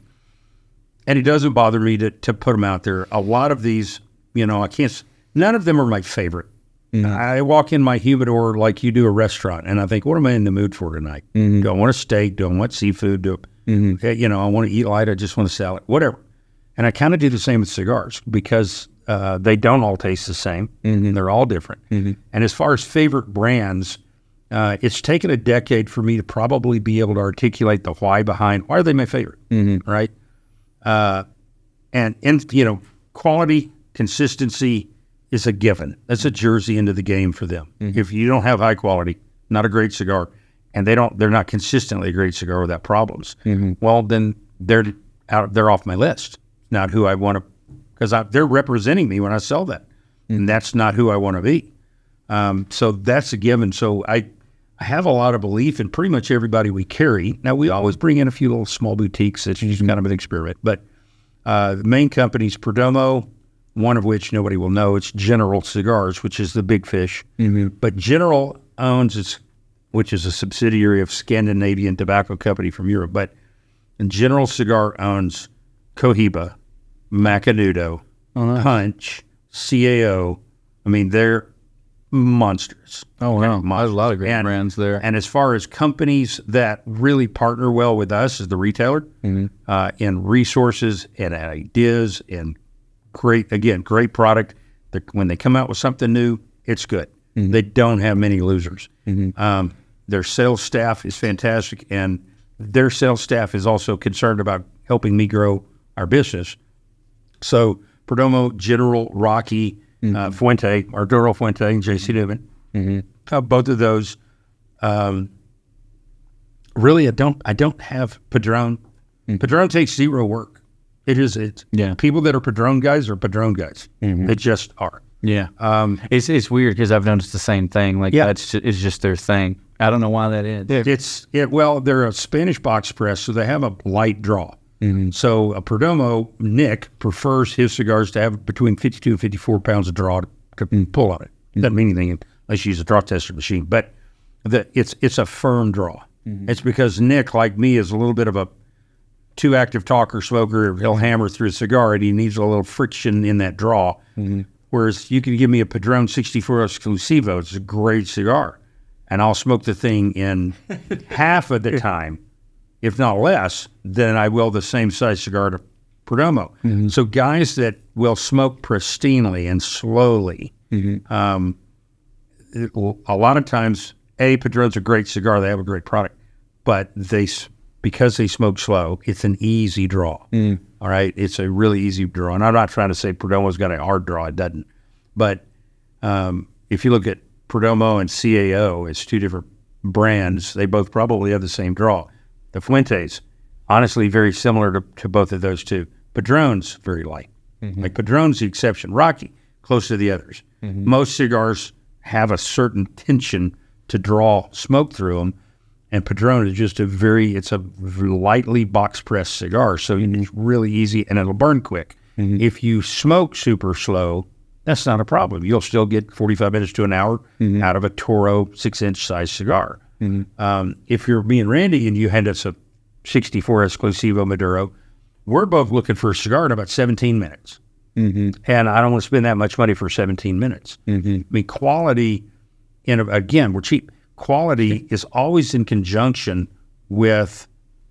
it doesn't bother me to put them out there. A lot of these, none of them are my favorite. I walk in my humidor like you do a restaurant, and I think, what am I in the mood for tonight? Do I want a steak? Do I want seafood? I want to eat light. I just want a salad, whatever. And I kind of do the same with cigars because they don't all taste the same. They're all different. And as far as favorite brands, It's taken a decade for me to probably be able to articulate the why behind why are they my favorite, right? And quality, consistency is a given. That's a jersey into the game for them. If you don't have high quality, not a great cigar, and they're not consistently a great cigar without problems, well, then they're off my list. Not who I want to, because they're representing me when I sell that, and that's not who I want to be. So that's a given. So I have a lot of belief in pretty much everybody we carry. Now, we always bring in a few little small boutiques. It's just kind of an experiment. But the main company's Perdomo, one of which nobody will know. It's General Cigars, which is the big fish. But General owns which is a subsidiary of Scandinavian Tobacco Company from Europe. But General Cigar owns Cohiba, Macanudo, Punch, CAO. I mean, they're monsters. Oh, wow. There's a lot of great brands there. And as far as companies that really partner well with us as the retailer, in resources and ideas and great product, when they come out with something new, it's good. They don't have many losers. Their sales staff is fantastic, and their sales staff is also concerned about helping me grow our business. So Perdomo, General, Rocky, Fuente, Arturo Fuente, and J.C. Newman. Both of those. Really, I don't have Padron. Padron takes zero work. It's people that are Padron guys are Padron guys. They just are. Yeah. It's weird because I've noticed the same thing. Like it's just their thing. I don't know why that is. Well, they're a Spanish box press, so they have a light draw. So a Perdomo, Nick, prefers his cigars to have between 52 and 54 pounds of draw to pull on it. Doesn't mean anything unless you use a draw tester machine. But it's a firm draw. It's because Nick, like me, is a little bit of a too active talker, smoker. He'll hammer through a cigar, and he needs a little friction in that draw. Whereas you can give me a Padron 64 Exclusivo. It's a great cigar. And I'll smoke the thing in half of the time, if not less, than I will the same size cigar to Perdomo. So guys that will smoke pristinely and slowly, a lot of times, Padron's a great cigar. They have a great product. But because they smoke slow, it's an easy draw. All right? It's a really easy draw. And I'm not trying to say Perdomo's got a hard draw. It doesn't. But if you look at Perdomo and CAO, it's two different brands. They both probably have the same draw. The Fuentes, honestly, very similar to both of those two. Padron's very light. Like Padron's the exception. Rocky, close to the others. Most cigars have a certain tension to draw smoke through them, and Padron is just it's a lightly box pressed cigar, so it's really easy and it'll burn quick. If you smoke super slow, that's not a problem. You'll still get 45 minutes to an hour out of a Toro 6-inch size cigar. If you're me and Randy and you hand us a 64 Exclusivo Maduro, we're both looking for a cigar in about 17 minutes. And I don't want to spend that much money for 17 minutes. I mean, quality, again, we're cheap. Quality is always in conjunction with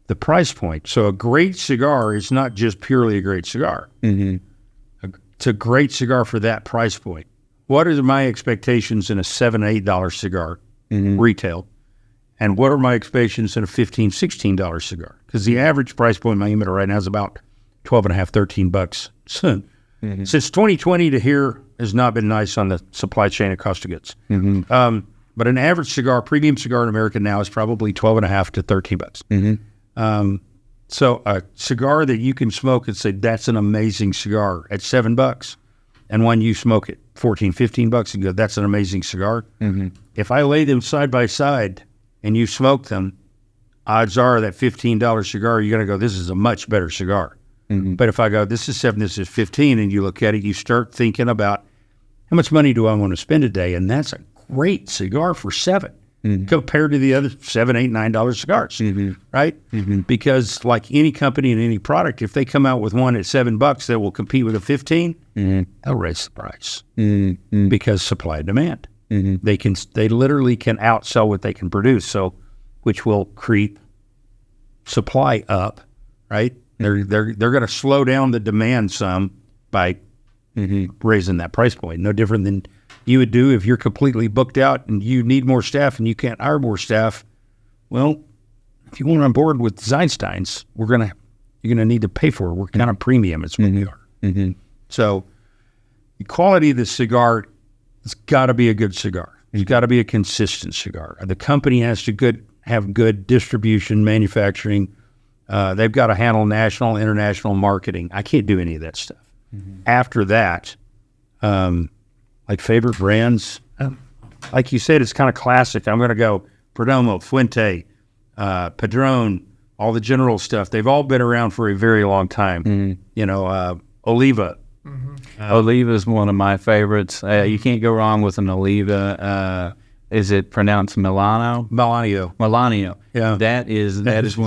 the price point. So a great cigar is not just purely a great cigar. It's a great cigar for that price point. What are my expectations in a $7, $8 cigar retail? And what are my expectations in a $15, $16 cigar? Because the average price point in my humidor right now is about $12.5, $13 soon. Since 2020 to here has not been nice on the supply chain of cost of goods. But an average cigar, premium cigar in America now is probably $12.5 to $13. So a cigar that you can smoke and say, that's an amazing cigar at $7, and when you smoke it $14, $15 and go, that's an amazing cigar. If I lay them side by side and you smoke them, odds are that $15 cigar, you're going to go, this is a much better cigar. But if I go, this is 7, this is 15, and you look at it, you start thinking about how much money do I want to spend a day, and that's a great cigar for $7 compared to the other $7, $8, $9 cigars, right? Because like any company and any product, if they come out with one at $7 that will compete with a 15, they'll raise the price because supply and demand. They literally can outsell what they can produce, so which will creep supply up, right? They're going to slow down the demand some by raising that price point. No different than you would do if you're completely booked out and you need more staff and you can't hire more staff. Well, if you want on board with Zeinstein's, you're gonna need to pay for it. We're kind of premium. It's what we are. Mm-hmm. So the quality of the cigar, it's got to be a good cigar. It's got to be a consistent cigar. The company has to have good distribution, manufacturing. They've got to handle national, international marketing. I can't do any of that stuff. After that, like favorite brands, like you said, it's kind of classic. I'm going to go Perdomo, Fuente, Padron, all the general stuff. They've all been around for a very long time. You know, Oliva. Oliva is one of my favorites. You can't go wrong with an Oliva. Is it pronounced Milano? Melanio. Yeah. That is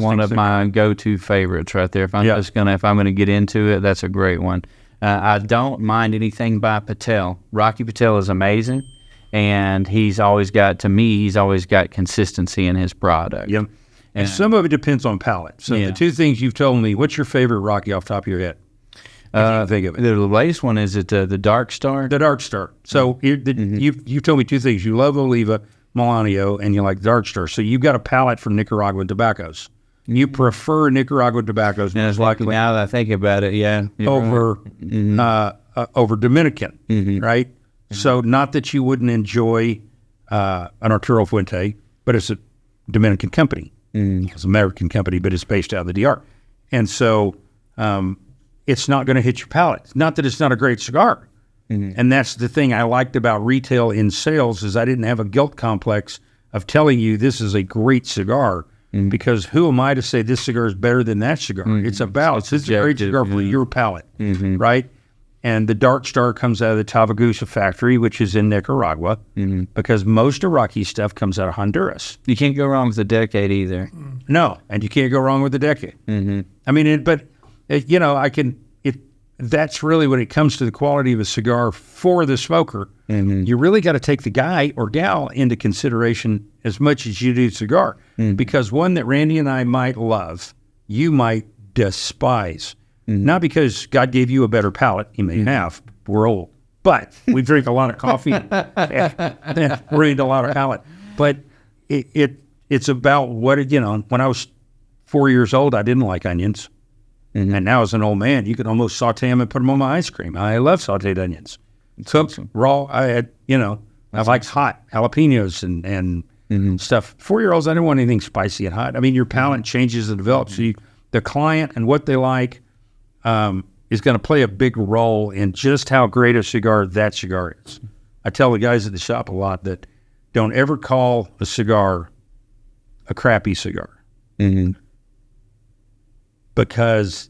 one of my go-to favorites right there. If I'm gonna get into it, that's a great one. I don't mind anything by Patel. Rocky Patel is amazing, and he's always got consistency in his product. Yep. And some of it depends on palate. So the two things you've told me, what's your favorite Rocky off the top of your head? Think of it. The latest one is the Dark Star. The Dark Star. So you've told me two things. You love Oliva, Melanio, and you like Dark Star. So you've got a palate for Nicaraguan tobaccos. You prefer Nicaraguan tobaccos most likely. Now that I think about it, over Dominican, right? So not that you wouldn't enjoy an Arturo Fuente, but it's a Dominican company. It's an American company, but it's based out of the DR. And so it's not going to hit your palate. Not that it's not a great cigar. And that's the thing I liked about retail in sales is I didn't have a guilt complex of telling you this is a great cigar because who am I to say this cigar is better than that cigar? It's a great cigar for your palate, right? And the Dark Star comes out of the Tavagusa factory, which is in Nicaragua, because most of Rocky's stuff comes out of Honduras. You can't go wrong with the Decade either. No, and you can't go wrong with the Decade. I mean, that's really when it comes to the quality of a cigar for the smoker. You really got to take the guy or gal into consideration as much as you do cigar, because one that Randy and I might love, you might despise. Not because God gave you a better palate, he may have, we're old, but we drink a lot of coffee and we're into a lot of palate. But it's about what, when I was 4 years old, I didn't like onions. And now as an old man, you can almost saute them and put them on my ice cream. I love sauteed onions. Cooked, raw, I like hot jalapenos and stuff. 4-year-olds, I didn't want anything spicy and hot. I mean, your palate changes and develops. So the client and what they like is going to play a big role in just how great a cigar that cigar is. I tell the guys at the shop a lot that don't ever call a cigar a crappy cigar. Because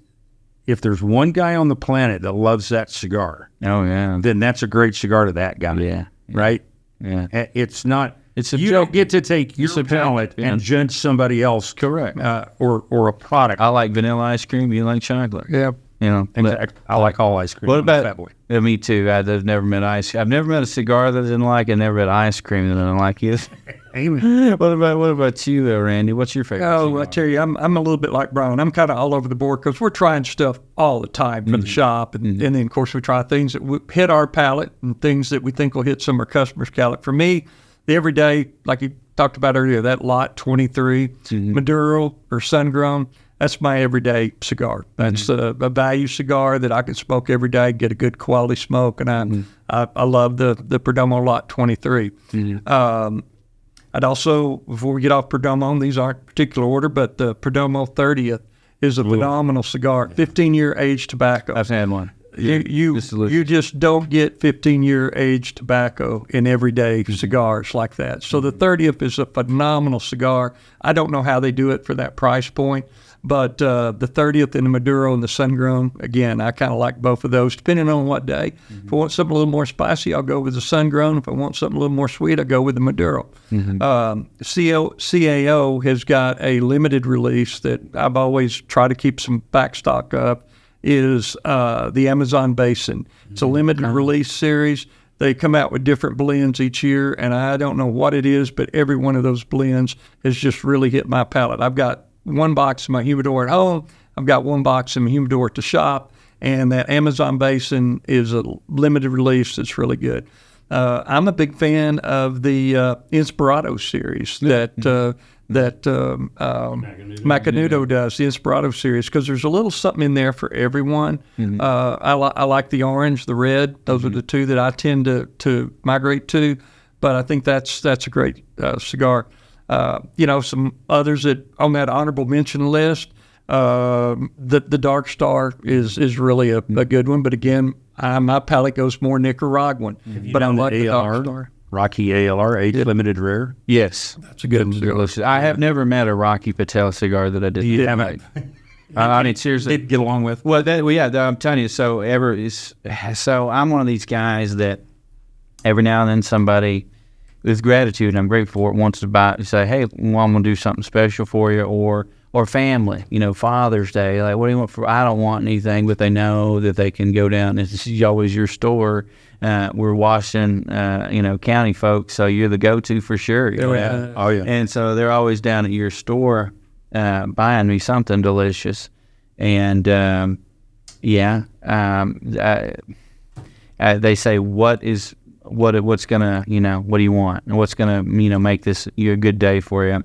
if there's one guy on the planet that loves that cigar, then that's a great cigar to that guy. Right? Yeah. It's not. You don't get to take your palate and judge somebody else. Correct. Or a product. I like vanilla ice cream. You like chocolate. Yeah. Exactly. I like all ice cream. What about Fat Boy? Me too. I've never met I've never met a cigar that I didn't like, and never had ice cream that I didn't like either. Amen. What about you, though, Randy? What's your favorite? Oh, I tell you, I'm a little bit like Brian. I'm kind of all over the board because we're trying stuff all the time for the shop, and then of course we try things that hit our palate and things that we think will hit some of our customers' palate. For me, the everyday, like you talked about earlier, that Lot 23 Maduro or Sun Grown. That's my everyday cigar. That's a value cigar that I can smoke every day, get a good quality smoke, and I love the Perdomo Lot 23. I'd also, before we get off Perdomo, these aren't particular order, but the Perdomo 30th is a phenomenal cigar, 15-year aged tobacco. I've had one. You just don't get 15-year aged tobacco in everyday cigars like that. So the 30th is a phenomenal cigar. I don't know how they do it for that price point, but the 30th and the Maduro and the Sun-Grown, again, I kind of like both of those, depending on what day. If I want something a little more spicy, I'll go with the Sun-Grown. If I want something a little more sweet, I'll go with the Maduro. CAO has got a limited release that I've always tried to keep some backstock of, is the Amazon Basin. It's a limited release series. They come out with different blends each year, and I don't know what it is, but every one of those blends has just really hit my palate. I've got one box in my humidor at home. I've got one box in my humidor at the shop, and that Amazon Basin is a limited release that's really good. I'm a big fan of the Inspirato series that Macanudo does, the Inspirato series, because there's a little something in there for everyone. I like the orange, the red. Those are the two that I tend to migrate to, but I think that's a great cigar. Some others that on that honorable mention list, the Dark Star is really a good one, but again, my palate goes more Nicaraguan. But I like the Dark Star. Rocky ALR, age limited rare. Yes. That's a good Delicious. I have never met a Rocky Patel cigar that I didn't. You haven't. I mean, seriously. They'd get along with. Well, I'm telling you. So I'm one of these guys that every now and then somebody with gratitude, and I'm grateful for it, wants to say, hey, well, I'm going to do something special for you, or family, Father's Day. Like, what do you want I don't want anything, but they know that they can go down. This is always your store. We're Washington, county folks, so you're the go-to for sure. Oh, yeah. And so they're always down at your store buying me something delicious. And, they say, what's going to, what do you want? And what's going to, make this a good day for you?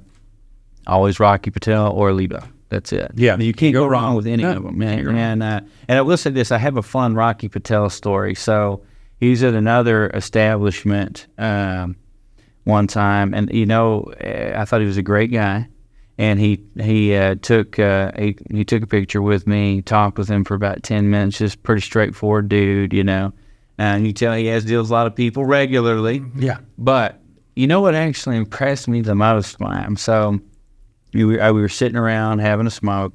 Always Rocky Patel or Lebo. That's it. Yeah. You can't go wrong with any of them, man. And I will say this, I have a fun Rocky Patel story. So he's at another establishment one time, and I thought he was a great guy. And he took a picture with me, talked with him for about 10 minutes. Just pretty straightforward dude, And you tell he has deals with a lot of people regularly. Yeah. But you know what actually impressed me the most, Ma'am? So we were sitting around having a smoke,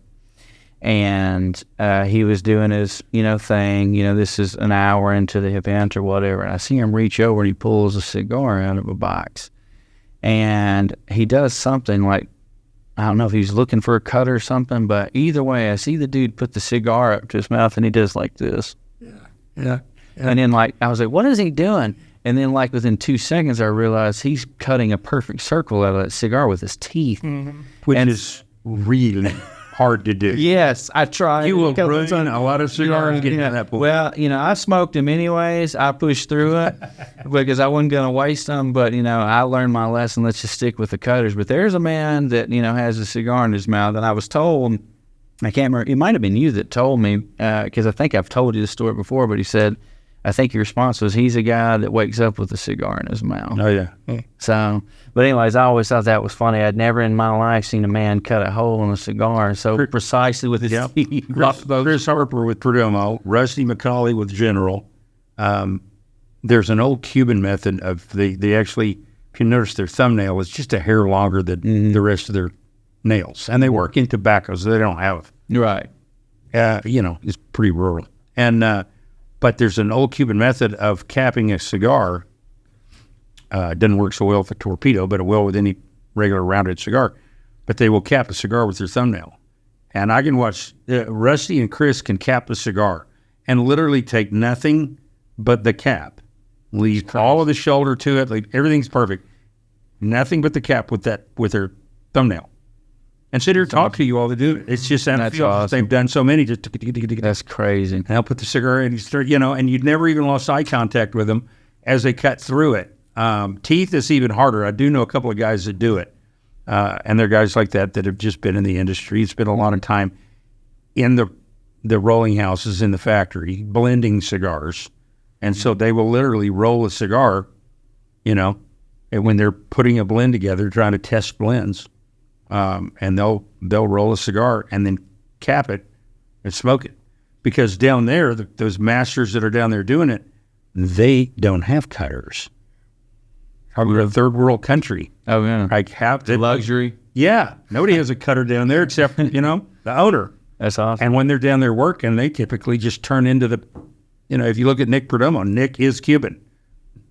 and he was doing his, thing. This is an hour into the event or whatever. And I see him reach over and he pulls a cigar out of a box. And he does something like, I don't know if he's looking for a cut or something, but either way, I see the dude put the cigar up to his mouth and he does like this. Yeah. And then I was like, what is he doing? And then within 2 seconds, I realized he's cutting a perfect circle out of that cigar with his teeth. Mm-hmm. Which is really hard to do. Yes, I tried. You will ruin a lot of cigars getting to that point. Well, I smoked them anyways. I pushed through it because I wasn't going to waste them. But, I learned my lesson. Let's just stick with the cutters. But there's a man that, has a cigar in his mouth. And I was told, I can't remember, it might have been you that told me, because I think I've told you this story before, but he said, I think your response was, he's a guy that wakes up with a cigar in his mouth. Oh, yeah. So, but anyways, I always thought that was funny. I'd never in my life seen a man cut a hole in a cigar so precisely with his teeth. Chris Harper with Perdomo, Rusty McCauley with General. There's an old Cuban method of they actually, if you notice their thumbnail is just a hair longer than the rest of their nails. And they work in tobacco, so they don't have. Right. It's pretty rural. And, but there's an old Cuban method of capping a cigar. It doesn't work so well with a torpedo, but it will with any regular rounded cigar. But they will cap a cigar with their thumbnail. And I can watch, Rusty and Chris can cap a cigar and literally take nothing but the cap. Leave all of the shoulder to it. Everything's perfect. Nothing but the cap with their thumbnail. And sit here and talk to you while they do it. It's just awesome. They've done so many. That's crazy. And I'll put the cigar in, and you'd never even lost eye contact with them as they cut through it. Teeth is even harder. I do know a couple of guys that do it. And they're guys like that have just been in the industry. Spent a lot of time in the rolling houses in the factory, blending cigars. And so they will literally roll a cigar, and when they're putting a blend together, trying to test blends. And they'll roll a cigar and then cap it and smoke it, because down there, those masters that are down there doing it, they don't have cutters. We're a third world country. Oh yeah, luxury. Yeah, nobody has a cutter down there except the owner. That's awesome. And when they're down there working, they typically just turn into the, if you look at Nick Perdomo, Nick is Cuban.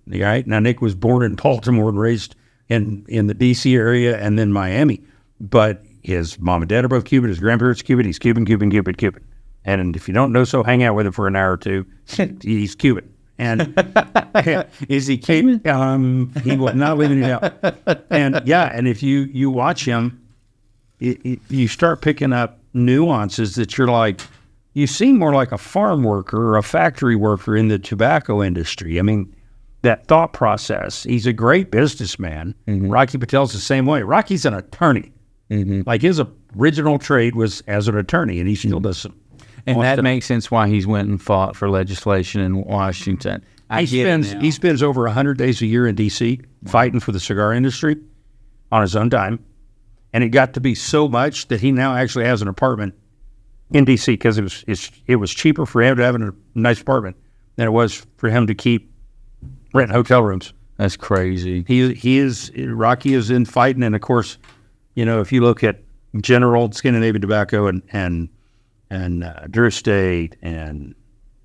Right now, Nick was born in Baltimore and raised in the D.C. area and then Miami. But his mom and dad are both Cuban. His grandparents are Cuban. He's Cuban. And if you don't know so, hang out with him for an hour or two. He's Cuban. And is he Cuban? He was not living it out. And and if you watch him, you start picking up nuances that you're like, you seem more like a farm worker or a factory worker in the tobacco industry. I mean, that thought process. He's a great businessman. Rocky Patel's the same way. Rocky's an attorney. Like his original trade was as an attorney, and he still does some. And that makes sense why he's went and fought for legislation in Washington. He spends over 100 days a year in D.C. fighting for the cigar industry on his own dime. And it got to be so much that he now actually has an apartment in D.C. because it was cheaper for him to have a nice apartment than it was for him to keep renting hotel rooms. That's crazy. Rocky is in fighting, and of course, if you look at General Scandinavian Tobacco and Drew Estate and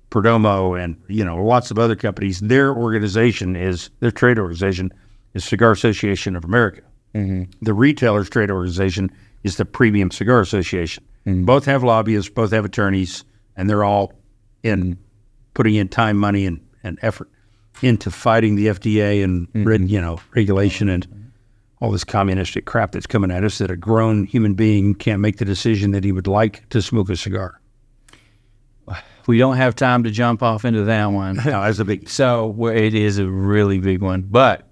Perdomo and lots of other companies, their trade organization is Cigar Association of America. The retailers' trade organization is the Premium Cigar Association. Both have lobbyists, both have attorneys, and they're all putting in time, money, and effort into fighting the FDA and regulation and all this communistic crap that's coming at us, that a grown human being can't make the decision that he would like to smoke a cigar. We don't have time to jump off into that one. No, that's a big. So it is a really big one. But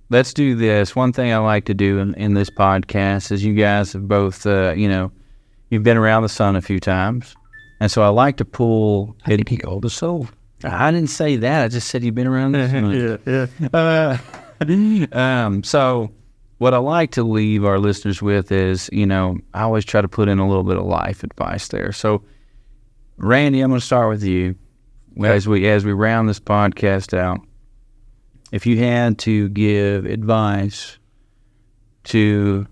let's do this. One thing I like to do in this podcast is you guys have both, you've been around the sun a few times. And so I like to pull. I think he old as soul. I didn't say that. I just said you've been around the sun. So what I like to leave our listeners with is, I always try to put in a little bit of life advice there. So, Randy, I'm going to start with you. Okay. As we round this podcast out. If you had to give advice to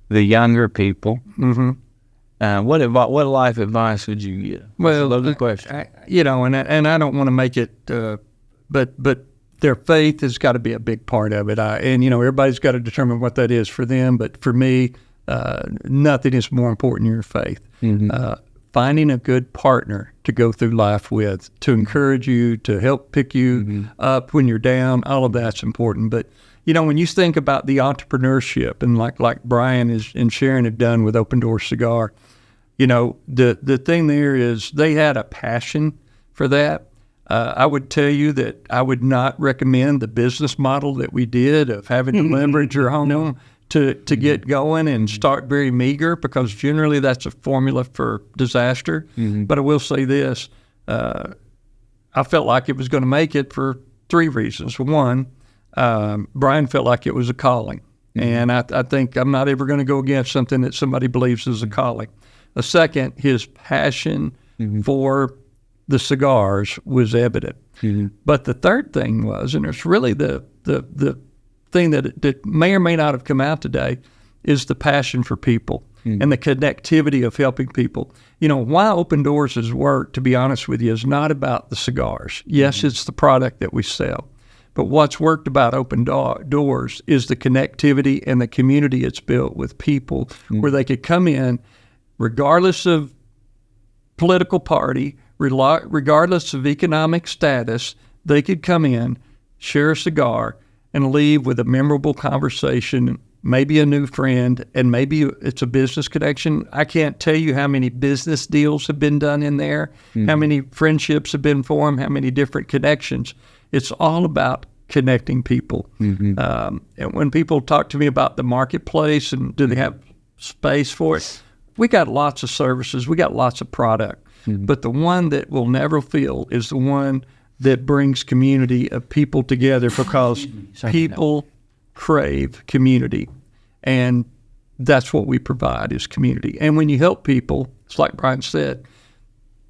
the younger people, what life advice would you give? Well, that's a question. And I don't want to make it, but their faith has got to be a big part of it. Everybody's got to determine what that is for them. But for me, nothing is more important than your faith. Finding a good partner to go through life with, to encourage you, to help pick you up when you're down, all of that's important. But, when you think about the entrepreneurship and like Brian and Sharon have done with Open Door Cigar, the thing there is they had a passion for that. I would tell you that I would not recommend the business model that we did of having to leverage your home to get going and start very meager, because generally that's a formula for disaster. But I will say this, I felt like it was going to make it for three reasons. One, Brian felt like it was a calling. And I think I'm not ever going to go against something that somebody believes is a calling. The second, his passion for the cigars was evident. But the third thing was, and it's really the thing that may or may not have come out today, is the passion for people and the connectivity of helping people. Why Open Doors has worked, to be honest with you, is not about the cigars. Yes, it's the product that we sell. But what's worked about Open Doors is the connectivity and the community it's built with people where they could come in regardless of political party, regardless of economic status. They could come in, share a cigar, and leave with a memorable conversation, maybe a new friend, and maybe it's a business connection. I can't tell you how many business deals have been done in there, how many friendships have been formed, how many different connections. It's all about connecting people. And when people talk to me about the marketplace and do they have space for it, we got lots of services, we got lots of product, but the one that we'll never feel is the one that brings community of people together, because people crave community. And that's what we provide, is community. And when you help people, it's like Brian said,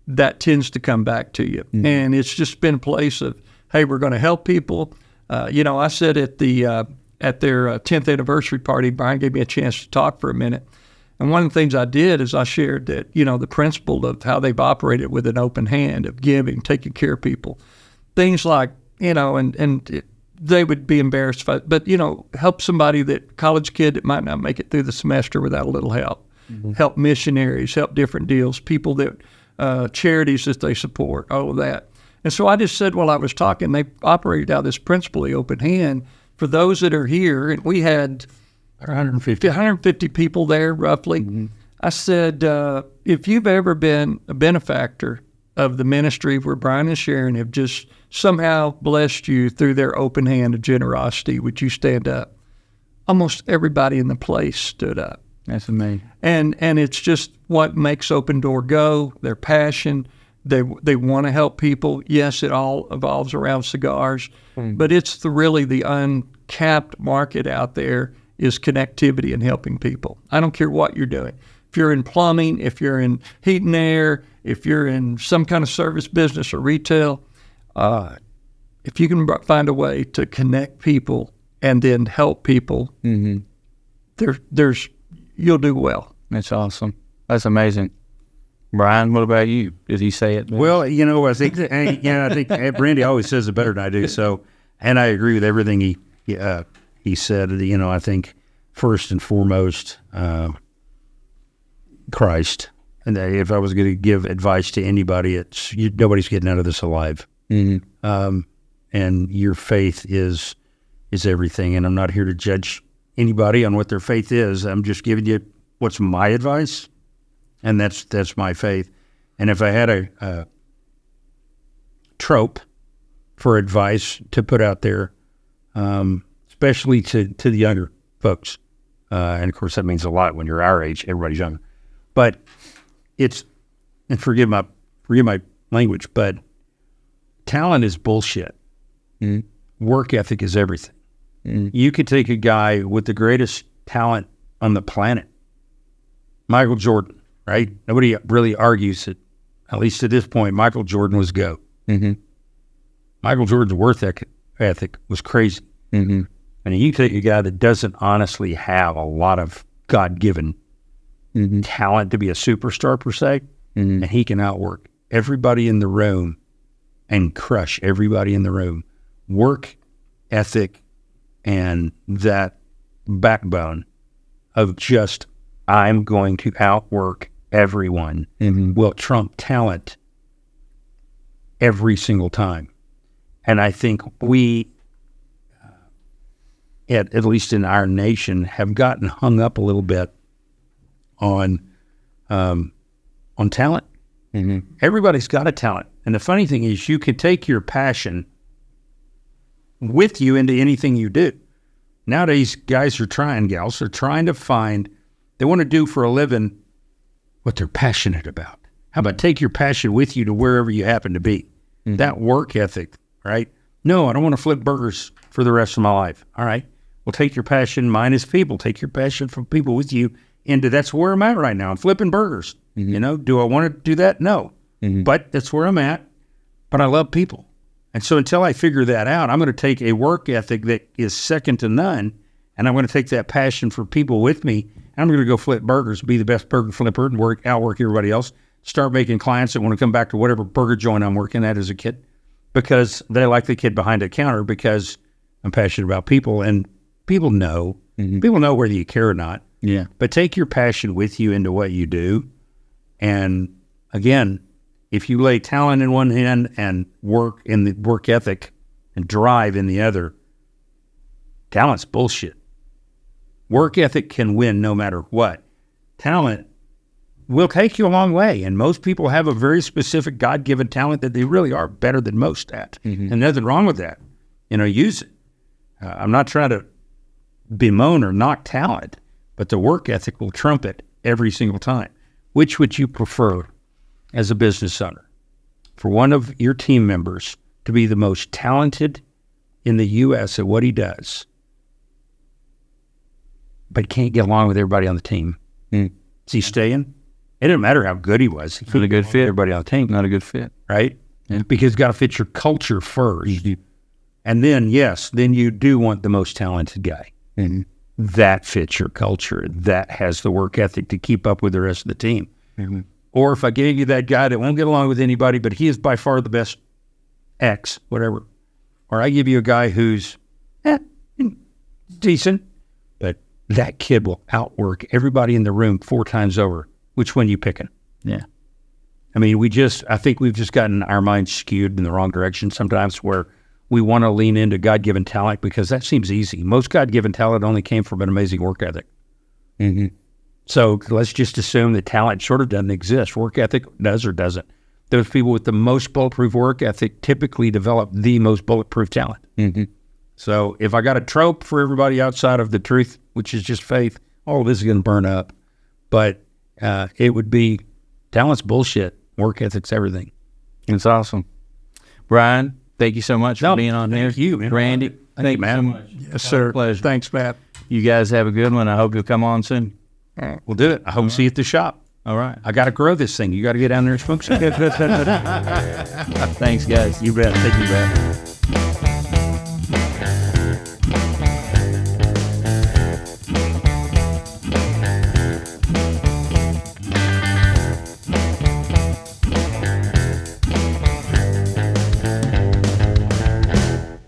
that tends to come back to you. And it's just been a place of, hey, we're going to help people. I said at their 10th anniversary party, Brian gave me a chance to talk for a minute. And one of the things I did is I shared that, the principle of how they've operated with an open hand, of giving, taking care of people. Things like, they would be embarrassed, but help somebody, that college kid that might not make it through the semester without a little help. Help missionaries, help different deals, people that, charities that they support, all of that. And so I just said while I was talking, they operated out this principle of open hand for those that are here. And we had 150 people there, roughly. I said, if you've ever been a benefactor of the ministry where Brian and Sharon have just somehow blessed you through their open hand of generosity, would you stand up? Almost everybody in the place stood up. That's amazing. And it's just what makes Open Door go, their passion. They want to help people. Yes, it all evolves around cigars, but it's really the uncapped market out there is connectivity and helping people. I don't care what you're doing. If you're in plumbing, if you're in heat and air, if you're in some kind of service business or retail, if you can find a way to connect people and then help people, you'll do well. That's awesome. That's amazing. Brian, what about you? Did he say it? Well, I think Brandy always says it better than I do. So, and I agree with everything he said. I think first and foremost, Christ. And if I was going to give advice to anybody, nobody's getting out of this alive. And your faith is everything. And I'm not here to judge anybody on what their faith is. I'm just giving you what's my advice, and that's my faith. And if I had a trope for advice to put out there, especially to the younger folks, and of course that means a lot when you're our age, everybody's younger, but and forgive my language, but talent is bullshit. Work ethic is everything. You could take a guy with the greatest talent on the planet, Michael Jordan, right? Nobody really argues that, at least at this point, Michael Jordan was GOAT. Michael Jordan's work ethic was crazy. And you take a guy that doesn't honestly have a lot of God-given talent to be a superstar per se, and he can outwork everybody in the room and crush everybody in the room. Work ethic and that backbone of just, I'm going to outwork everyone, will trump talent every single time. And I think we, at least in our nation, have gotten hung up a little bit on talent. Everybody's got a talent. And the funny thing is, you can take your passion with you into anything you do. Nowadays, gals are trying to find, they want to do for a living what they're passionate about. How about take your passion with you to wherever you happen to be? That work ethic, right? No, I don't want to flip burgers for the rest of my life. All right. Well, take your passion, mine is people. Take your passion from people with you into, that's where I'm at right now. I'm flipping burgers. Do I want to do that? No. But that's where I'm at. But I love people. And so until I figure that out, I'm going to take a work ethic that is second to none, and I'm going to take that passion for people with me, and I'm going to go flip burgers, be the best burger flipper, and outwork everybody else, start making clients that want to come back to whatever burger joint I'm working at as a kid, because they like the kid behind the counter, because I'm passionate about people, and people know. People know whether you care or not. Yeah. But take your passion with you into what you do, and again, if you lay talent in one hand and work in the work ethic and drive in the other, talent's bullshit. Work ethic can win no matter what. Talent will take you a long way, and most people have a very specific God-given talent that they really are better than most at, and nothing wrong with that. Use it. I'm not trying to bemoan or knock talent, but the work ethic will trump it every single time. Which would you prefer as a business owner? For one of your team members to be the most talented in the U.S. at what he does, but can't get along with everybody on the team. Is he staying? It didn't matter how good he was. He Not a good fit. Everybody on the team. Not a good fit. Right? Yeah. Because it's got to fit your culture first. And then, then you do want the most talented guy. That fits your culture. That has the work ethic to keep up with the rest of the team. Or if I gave you that guy that won't get along with anybody, but he is by far the best X, whatever. Or I give you a guy who's decent, but that kid will outwork everybody in the room 4 times over. Which one you picking? Yeah. I mean, I think we've just gotten our minds skewed in the wrong direction sometimes, where we want to lean into God-given talent because that seems easy. Most God-given talent only came from an amazing work ethic. So let's just assume that talent sort of doesn't exist. Work ethic does or doesn't. Those people with the most bulletproof work ethic typically develop the most bulletproof talent. Mm-hmm. So if I got a trope for everybody outside of the truth, which is just faith, all of this is going to burn up. But it would be talent's bullshit. Work ethic's everything. It's awesome. Brian, thank you so much for being on there. Thank you, man. Randy, thank you so much. Yes, sir. Pleasure. Thanks, Matt. You guys have a good one. I hope you'll come on soon. We'll do it. I hope to see you at the shop. All right. I got to grow this thing. You got to get down there and smoke some. Thanks, guys. You bet. Thank you, man.